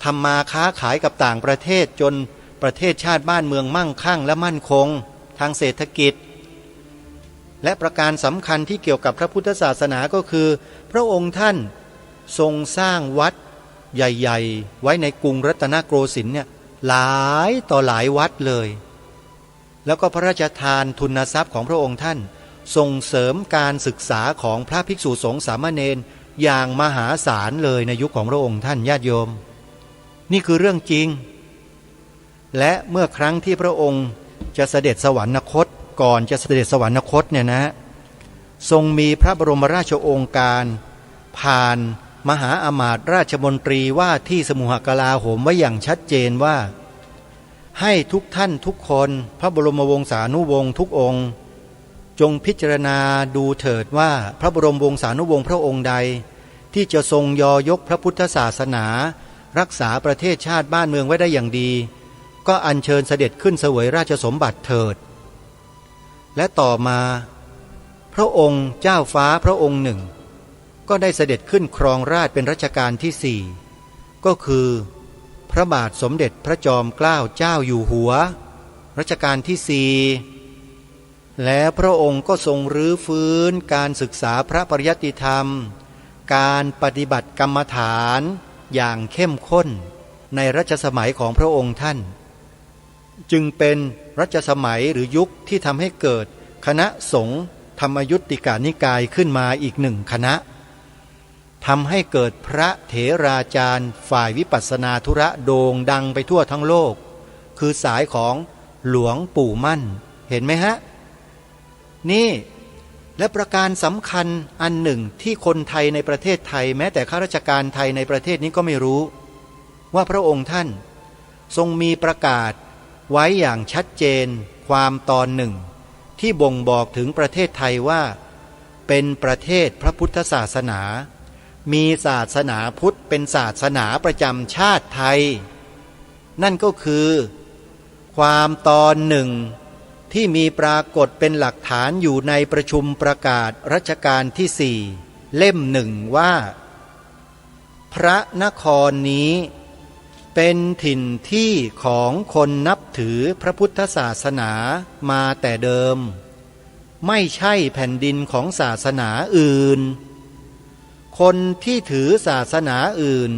ทำมาค้าขายกับต่างประเทศจนประเทศชาติบ้านเมืองมั่งคั่งและมั่นคงทางเศรษฐกิจและประการสำคัญที่เกี่ยวกับพระพุทธศาสนาก็คือพระองค์ท่านทรงสร้างวัดใหญ่ๆไว้ในกรุงรัตนโกสินทร์เนี่ยหลายต่อหลายวัดเลยแล้วก็พระราชทานทุนทรัพย์ของพระองค์ท่านส่งเสริมการศึกษาของพระภิกษุสงฆ์สามเณรอย่างมหาศาลเลยในยุคของพระองค์ท่านญาติโยมนี่คือเรื่องจริงและเมื่อครั้งที่พระองค์จะเสด็จสวรรคตก่อนจะเสด็จสวรรคตเนี่ยนะทรงมีพระบรมราชโองการผ่านมหาอมาตย์ราชมนตรีว่าที่สมุหกลาโหมไว้อย่างชัดเจนว่าให้ทุกท่านทุกคนพระบรมวงศานุวงศ์ทุกองค์จงพิจารณาดูเถิดว่าพระบรมวงศานุวงศ์พระองค์ใดที่จะทรงยอยกพระพุทธศาสนารักษาประเทศชาติบ้านเมืองไว้ได้อย่างดีก็อัญเชิญเสด็จขึ้นเสวยราชสมบัติเถิดและต่อมาพระองค์เจ้าฟ้าพระองค์หนึ่งก็ได้เสด็จขึ้นครองราชย์เป็นรัชกาลที่4ก็คือพระบาทสมเด็จพระจอมเกล้าเจ้าอยู่หัวรัชกาลที่4และพระองค์ก็ทรงรื้อฟื้นการศึกษาพระปริยัติธรรมการปฏิบัติกรรมฐานอย่างเข้มข้นในรัชสมัยของพระองค์ท่านจึงเป็นรัชสมัยหรือยุคที่ทำให้เกิดคณะสงฆ์ธรรมยุตติกานิกายขึ้นมาอีกหนึ่งคณะทำให้เกิดพระเถราจารย์ฝ่ายวิปัสสนาธุระโด่งดังไปทั่วทั้งโลกคือสายของหลวงปู่มั่นเห็นไหมฮะนี่และประการสำคัญอันหนึ่งที่คนไทยในประเทศไทยแม้แต่ข้าราชการไทยในประเทศนี้ก็ไม่รู้ว่าพระองค์ท่านทรงมีประกาศไว้อย่างชัดเจนความตอนหนึ่งที่บ่งบอกถึงประเทศไทยว่าเป็นประเทศพระพุทธศาสนามีศาสนาพุทธเป็นศาสนาประจำชาติไทยนั่นก็คือความตอนหนึ่งที่มีปรากฏเป็นหลักฐานอยู่ในประชุมประกาศรัชกาลที่4เล่มหนึ่งว่าพระนครนี้เป็นถิ่นที่ของคนนับถือพระพุทธศาสนามาแต่เดิมไม่ใช่แผ่นดินของศาสนาอื่นคนที่ถือศาสนาอื่น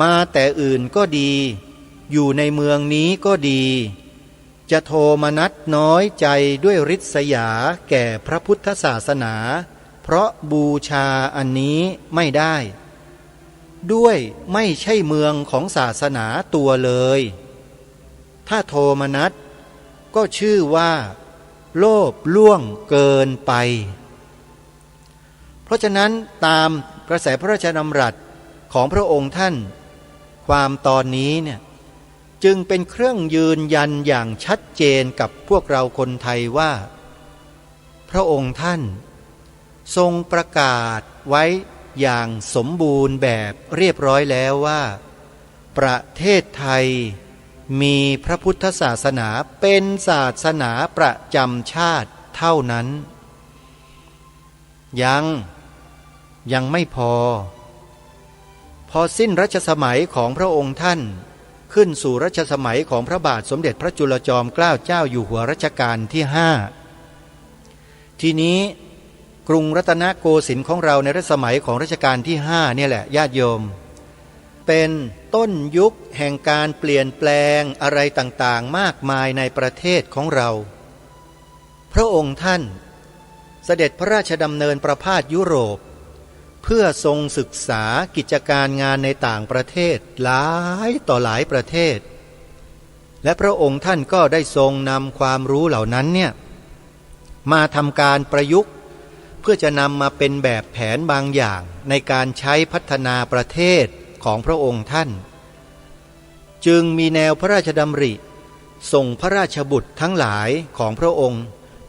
มาแต่อื่นก็ดีอยู่ในเมืองนี้ก็ดีจะโทมนัสน้อยใจด้วยริษยาแก่พระพุทธศาสนาเพราะบูชาอันนี้ไม่ได้ด้วยไม่ใช่เมืองของศาสนาตัวเลยถ้าโทมนัสก็ชื่อว่าโลภล่วงเกินไปเพราะฉะนั้นตามกระแสพระราชดำรัสของพระองค์ท่านความตอนนี้เนี่ยจึงเป็นเครื่องยืนยันอย่างชัดเจนกับพวกเราคนไทยว่า พระองค์ท่านทรงประกาศไว้อย่างสมบูรณ์แบบเรียบร้อยแล้วว่าประเทศไทยมีพระพุทธศาสนาเป็นศาสนาประจำชาติเท่านั้นยังไม่พอสิ้นรัชสมัยของพระองค์ท่านขึ้นสู่รัชสมัยของพระบาทสมเด็จพระจุลจอมเกล้าเจ้าอยู่หัวรัชกาลที่5ทีนี้กรุงรัตนโกสินทร์ของเราในรัชสมัยของรัชกาลที่5เนี่ยแหละญาติโยมเป็นต้นยุคแห่งการเปลี่ยนแปลงอะไรต่างๆมากมายในประเทศของเราพระองค์ท่านเสด็จพระราชดำเนินประพาสยุโรปเพื่อทรงศึกษากิจการงานในต่างประเทศหลายต่อหลายประเทศและพระองค์ท่านก็ได้ทรงนำความรู้เหล่านั้นเนี่ยมาทำการประยุกต์เพื่อจะนำมาเป็นแบบแผนบางอย่างในการใช้พัฒนาประเทศของพระองค์ท่านจึงมีแนวพระราชดำริส่งพระราชบุตรทั้งหลายของพระองค์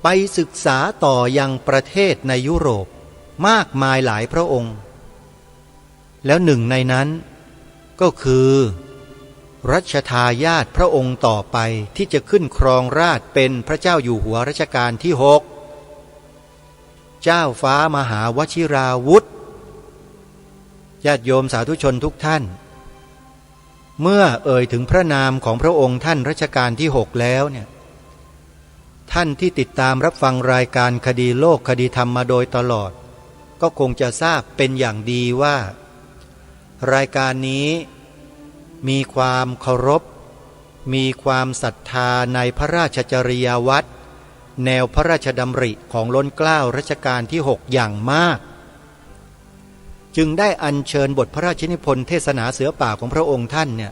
ไปศึกษาต่อยังประเทศในยุโรปมากมายหลายพระองค์แล้วหนึ่งในนั้นก็คือรัชทายาทพระองค์ต่อไปที่จะขึ้นครองราชย์เป็นพระเจ้าอยู่หัวรัชกาลที่6เจ้าฟ้ามหาวชิราวุธญาติโยมสาธุชนทุกท่านเมื่อเอ่ยถึงพระนามของพระองค์ท่านรัชกาลที่6แล้วเนี่ยท่านที่ติดตามรับฟังรายการคดีโลกคดีธรรมมาโดยตลอดก็คงจะทราบเป็นอย่างดีว่ารายการนี้มีความเคารพมีความศรัทธาในพระราชจริยวัตรแนวพระราชดำริของล้นเกล้ารัชกาลที่6อย่างมากจึงได้อัญเชิญบทพระราชนิพนธ์เทศนาเสือป่าของพระองค์ท่านเนี่ย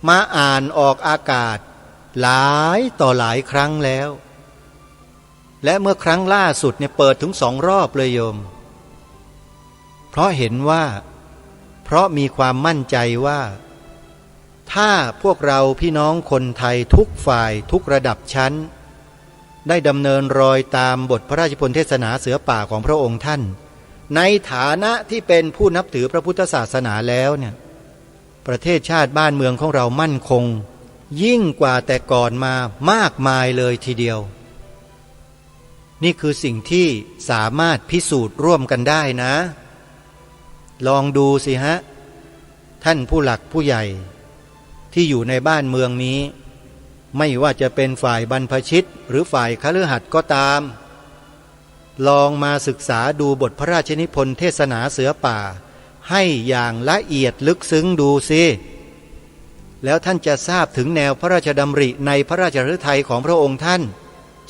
มาอ่านออกอากาศหลายต่อหลายครั้งแล้วและเมื่อครั้งล่าสุดเนี่ยเปิดถึง2 รอบเลยโยมเพราะเห็นว่าเพราะมีความมั่นใจว่าถ้าพวกเราพี่น้องคนไทยทุกฝ่ายทุกระดับชั้นได้ดำเนินรอยตามบทพระราชนิพนธ์เทศนาเสือป่าของพระองค์ท่านในฐานะที่เป็นผู้นับถือพระพุทธศาสนาแล้วเนี่ยประเทศชาติบ้านเมืองของเรามั่นคงยิ่งกว่าแต่ก่อนมามากมายเลยทีเดียวนี่คือสิ่งที่สามารถพิสูจน์ร่วมกันได้นะลองดูสิฮะท่านผู้หลักผู้ใหญ่ที่อยู่ในบ้านเมืองนี้ไม่ว่าจะเป็นฝ่ายบรรพชิตหรือฝ่ายคฤหัสถ์ก็ตามลองมาศึกษาดูบทพระราชนิพนธ์เทศนาเสือป่าให้อย่างละเอียดลึกซึ้งดูสิแล้วท่านจะทราบถึงแนวพระราชดำริในพระราชฤทัยของพระองค์ท่าน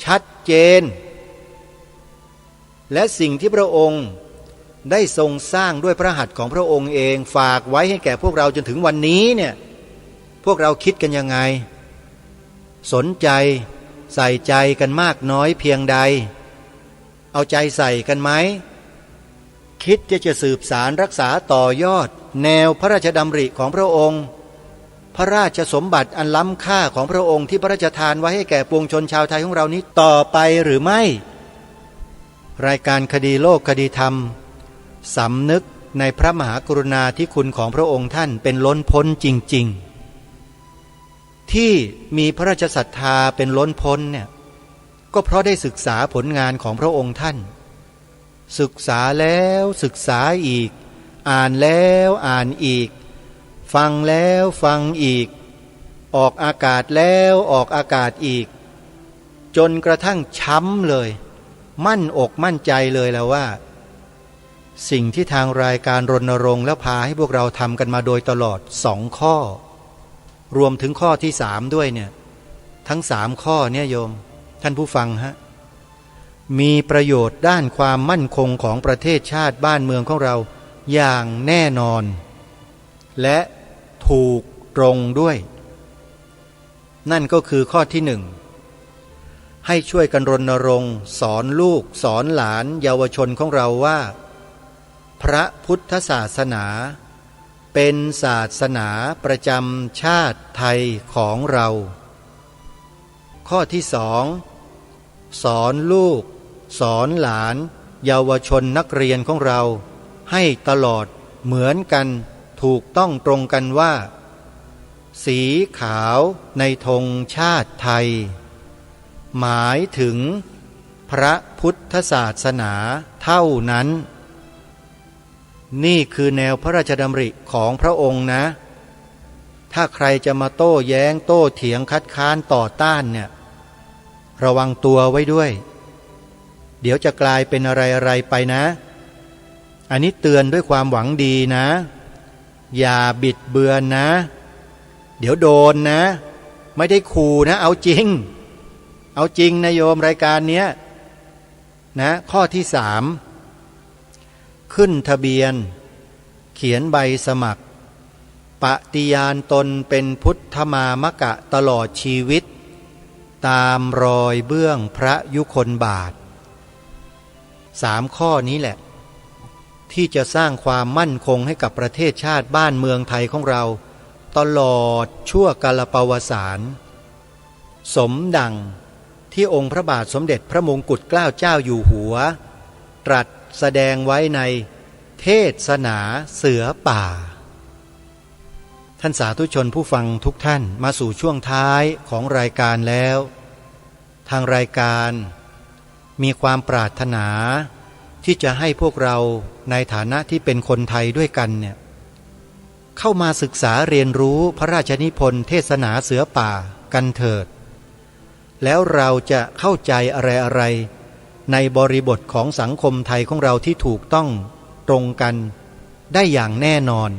ชัดเจนและสิ่งที่พระองค์ได้ทรงสร้างด้วยพระหัตถ์ของพระองค์เองฝากไว้ให้แก่พวกเราจนถึงวันนี้เนี่ยพวกเราคิดกันยังไงสนใจใส่ใจกันมากน้อยเพียงใดเอาใจใส่กันไหมคิดจะสืบสารรักษาต่อยอดแนวพระราชดำริของพระองค์พระราชสมบัติอันล้ำค่าของพระองค์ที่พระราชทานไว้ให้แก่ปวงชนชาวไทยของเรานี้ต่อไปหรือไม่รายการคดีโลกคดีธรรมสำนึกในพระมหากรุณาธิคุณของพระองค์ท่านเป็นล้นพ้นจริงๆที่มีพระราชศรัทธาเป็นล้นพ้นเนี่ยก็เพราะได้ศึกษาผลงานของพระองค์ท่านศึกษาแล้วศึกษาอีกอ่านแล้วอ่านอีกฟังแล้วฟังอีกออกอากาศแล้วออกอากาศอีกจนกระทั่งช้ำเลยมั่นอกมั่นใจเลยแล้วว่าสิ่งที่ทางรายการรณรงค์และพาให้พวกเราทำกันมาโดยตลอด2 ข้อรวมถึงข้อที่3ด้วยเนี่ยทั้ง3 ข้อเนี่ยโยมท่านผู้ฟังฮะมีประโยชน์ด้านความมั่นคงของประเทศชาติบ้านเมืองของเราอย่างแน่นอนและถูกตรงด้วยนั่นก็คือข้อที่1ให้ช่วยกันรณรงค์สอนลูกสอนหลานเยาวชนของเราว่าพระพุทธศาสนาเป็นศาสนาประจำชาติไทยของเราข้อที่2สอนลูก สอนหลานเยาวชนนักเรียนของเราให้ตลอดเหมือนกันถูกต้องตรงกันว่าสีขาวในธงชาติไทยหมายถึงพระพุทธศาสนาเท่านั้นนี่คือแนวพระราชดำริของพระองค์นะถ้าใครจะมาโต้แย้งโต้เถียงคัดค้านต่อต้านเนี่ยระวังตัวไว้ด้วยเดี๋ยวจะกลายเป็นอะไรไปนะอันนี้เตือนด้วยความหวังดีนะอย่าบิดเบือนนะเดี๋ยวโดนนะไม่ได้ขู่นะเอาจริงนะโยมรายการเนี้ยนะข้อที่3ขึ้นทะเบียนเขียนใบสมัครปฏิญาณตนเป็นพุทธมามกะตลอดชีวิตตามรอยเบื้องพระยุคลบาท3ข้อนี้แหละที่จะสร้างความมั่นคงให้กับประเทศชาติบ้านเมืองไทยของเราตลอดชั่วกาลปวสานสมดังที่องค์พระบาทสมเด็จพระมงกุฎเกล้าเจ้าอยู่หัวตรัสแสดงไว้ในเทศนาเสือป่าท่านสาธุชนผู้ฟังทุกท่านมาสู่ช่วงท้ายของรายการแล้วทางรายการมีความปรารถนาที่จะให้พวกเราในฐานะที่เป็นคนไทยด้วยกันเนี่ยเข้ามาศึกษาเรียนรู้พระราชนิพนธ์เทศนาเสือป่ากันเถิดแล้วเราจะเข้าใจอะไรในบริบทของสังคมไทยของเราที่ถูกต้องตรงกันได้อย่างแน่นอน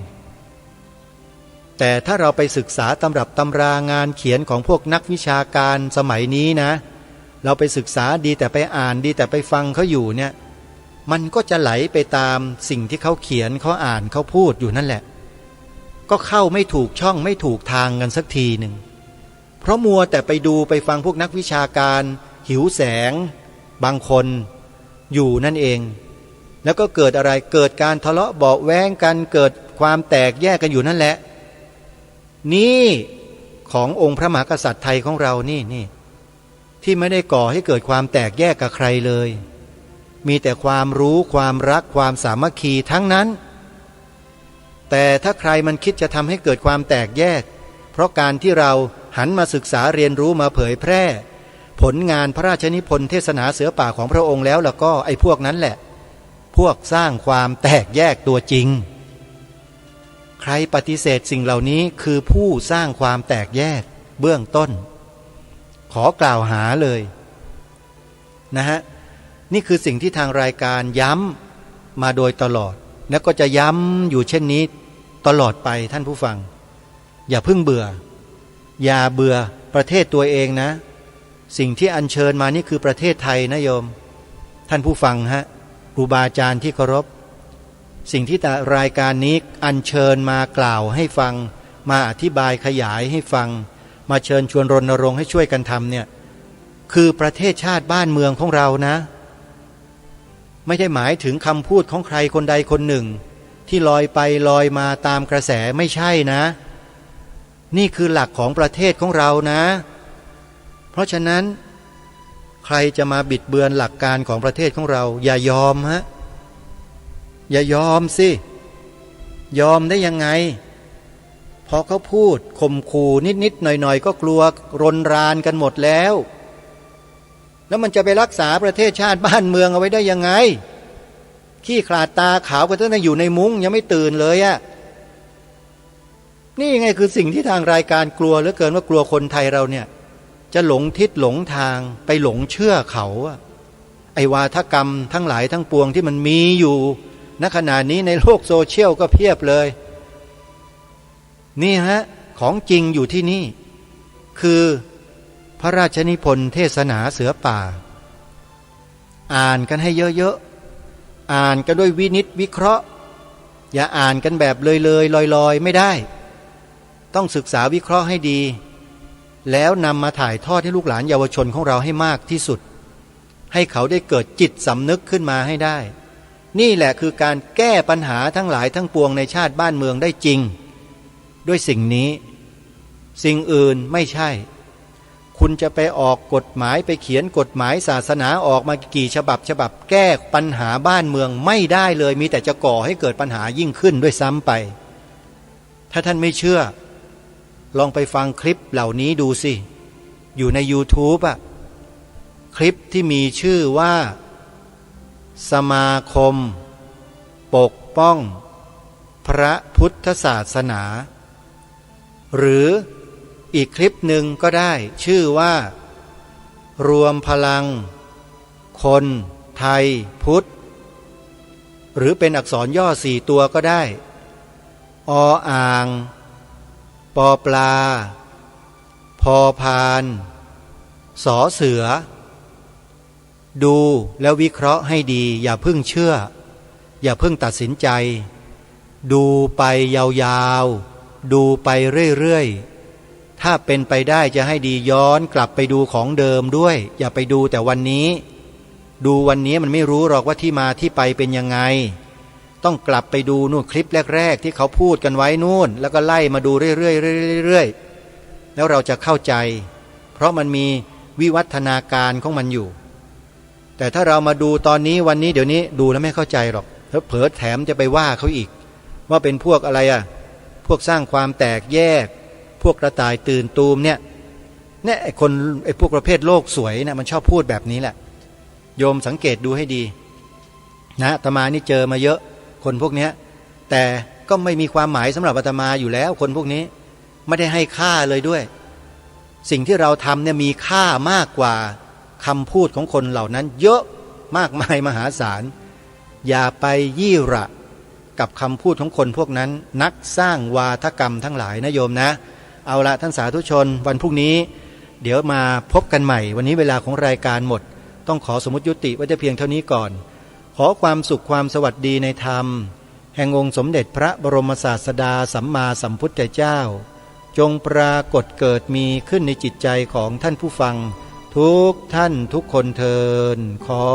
แต่ถ้าเราไปศึกษาตำรับตำรางานเขียนของพวกนักวิชาการสมัยนี้นะเราไปศึกษาดีแต่ไปอ่านดีแต่ไปฟังเขาอยู่เนี่ยมันก็จะไหลไปตามสิ่งที่เขาเขียนเขาอ่านเขาพูดอยู่นั่นแหละก็เข้าไม่ถูกช่องไม่ถูกทางกันสักทีหนึ่งเพราะมัวแต่ไปดูไปฟังพวกนักวิชาการหิวแสงบางคนอยู่นั่นเองแล้วก็เกิดอะไรเกิดการทะเลาะเบาะแว้งกันเกิดความแตกแยกกันอยู่นั่นแหละนี่ขององค์พระมหากษัตริย์ไทยของเรานี่ที่ไม่ได้ก่อให้เกิดความแตกแยกกับใครเลยมีแต่ความรู้ความรักความสามัคคีทั้งนั้นแต่ถ้าใครมันคิดจะทำให้เกิดความแตกแยกเพราะการที่เราหันมาศึกษาเรียนรู้มาเผยแพร่ผลงานพระราชนิพนธ์เทศนาเสือป่าของพระองค์แล้วก็ไอ้พวกนั้นแหละพวกสร้างความแตกแยกตัวจริงใครปฏิเสธสิ่งเหล่านี้คือผู้สร้างความแตกแยกเบื้องต้นขอกล่าวหาเลยนะฮะนี่คือสิ่งที่ทางรายการย้ำมาโดยตลอดและก็จะย้ำอยู่เช่นนี้ตลอดไปท่านผู้ฟังอย่าเพิ่งเบื่ออย่าเบื่อประเทศตัวเองนะสิ่งที่อัญเชิญมานี่คือประเทศไทยนะโยมท่านผู้ฟังฮะครูบาอาจารย์ที่เคารพสิ่งที่รายการนี้อัญเชิญมากล่าวให้ฟังมาอธิบายขยายให้ฟังมาเชิญชวนรณรงค์ให้ช่วยกันทำเนี่ยคือประเทศชาติบ้านเมืองของเรานะไม่ได้หมายถึงคำพูดของใครคนใดคนหนึ่งที่ลอยไปลอยมาตามกระแสไม่ใช่นะนี่คือหลักของประเทศของเรานะเพราะฉะนั้นใครจะมาบิดเบือนหลักการของประเทศของเราอย่ายอมฮะอย่ายอมสิยอมได้ยังไงพอเขาพูดข่มขู่นิดๆหน่อยๆก็กลัวรนรานกันหมดแล้วมันจะไปรักษาประเทศชาติบ้านเมืองเอาไว้ได้ยังไงขี้ขลาดตาขาวก็ตั้งแต่อยู่ในมุ้งยังไม่ตื่นเลยอะนี่ไงคือสิ่งที่ทางรายการกลัวเหลือเกินว่ากลัวคนไทยเราเนี่ยจะหลงทิศหลงทางไปหลงเชื่อเขาไอ้วาทกรรมทั้งหลายทั้งปวงที่มันมีอยู่ณขณะนี้ในโลกโซเชียลก็เพียบเลยนี่ฮะของจริงอยู่ที่นี่คือพระราชนิพนธ์เทศนาเสือป่าอ่านกันให้เยอะๆอ่านกันด้วยวินิจวิเคราะห์อย่าอ่านกันแบบเลยลอยๆไม่ได้ต้องศึกษาวิเคราะห์ให้ดีแล้วนำมาถ่ายทอดให้ลูกหลานเยาวชนของเราให้มากที่สุดให้เขาได้เกิดจิตสำนึกขึ้นมาให้ได้นี่แหละคือการแก้ปัญหาทั้งหลายทั้งปวงในชาติบ้านเมืองได้จริงด้วยสิ่งนี้สิ่งอื่นไม่ใช่ คุณจะไปออกกฎหมายไปเขียนกฎหมายศาสนาออกมากี่ฉบับแก้ปัญหาบ้านเมืองไม่ได้เลยมีแต่จะก่อให้เกิดปัญหายิ่งขึ้นด้วยซ้ำไปถ้าท่านไม่เชื่อลองไปฟังคลิปเหล่านี้ดูสิอยู่ใน YouTube อ่ะคลิปที่มีชื่อว่าสมาคมปกป้องพระพุทธศาสนาหรืออีกคลิปหนึ่งก็ได้ชื่อว่ารวมพลังคนไทยพุทธหรือเป็นอักษรย่อ4ตัวก็ได้ออ่างปอปลาพอพานสอเสือดูแล้ววิเคราะห์ให้ดีอย่าเพิ่งเชื่ออย่าเพิ่งตัดสินใจดูไปยาวๆดูไปเรื่อยๆถ้าเป็นไปได้จะให้ดีย้อนกลับไปดูของเดิมด้วยอย่าไปดูแต่วันนี้ดูวันนี้มันไม่รู้หรอกว่าที่มาที่ไปเป็นยังไงต้องกลับไปดูนู่นคลิปแรกๆที่เขาพูดกันไว้นู่นแล้วก็ไล่มาดูเรื่อยๆแล้วเราจะเข้าใจเพราะมันมีวิวัฒนาการของมันอยู่แต่ถ้าเรามาดูตอนนี้วันนี้เดี๋ยวนี้ดูแล้วไม่เข้าใจหรอกเผลอแถมจะไปว่าเขาอีกว่าเป็นพวกอะไรพวกสร้างความแตกแยกพวกกระต่ายตื่นตูมเนี่ยไอ้พวกประเภทโลกสวยนะมันชอบพูดแบบนี้แหละโยมสังเกตดูให้ดีนะอาตมานี่เจอมาเยอะคนพวกนี้แต่ก็ไม่มีความหมายสำหรับอาตมาอยู่แล้วคนพวกนี้ไม่ได้ให้ค่าเลยด้วยสิ่งที่เราทำเนี่ยมีค่ามากกว่าคำพูดของคนเหล่านั้นเยอะมากมายมหาศาลอย่าไปยี่ระกับคำพูดของคนพวกนั้นนักสร้างวาทกรรมทั้งหลายนะโยมนะเอาละท่านสาธุชนวันพรุ่งนี้เดี๋ยวมาพบกันใหม่วันนี้เวลาของรายการหมดต้องขอสมมุติยุติไว้แต่เพียงเท่านี้ก่อนขอความสุขความสวัสดีในธรรมแห่งองค์สมเด็จพระบรมศาสดาสัมมาสัมพุทธเจ้าจงปรากฏเกิดมีขึ้นในจิตใจของท่านผู้ฟังทุกท่านทุกคนเทินขอ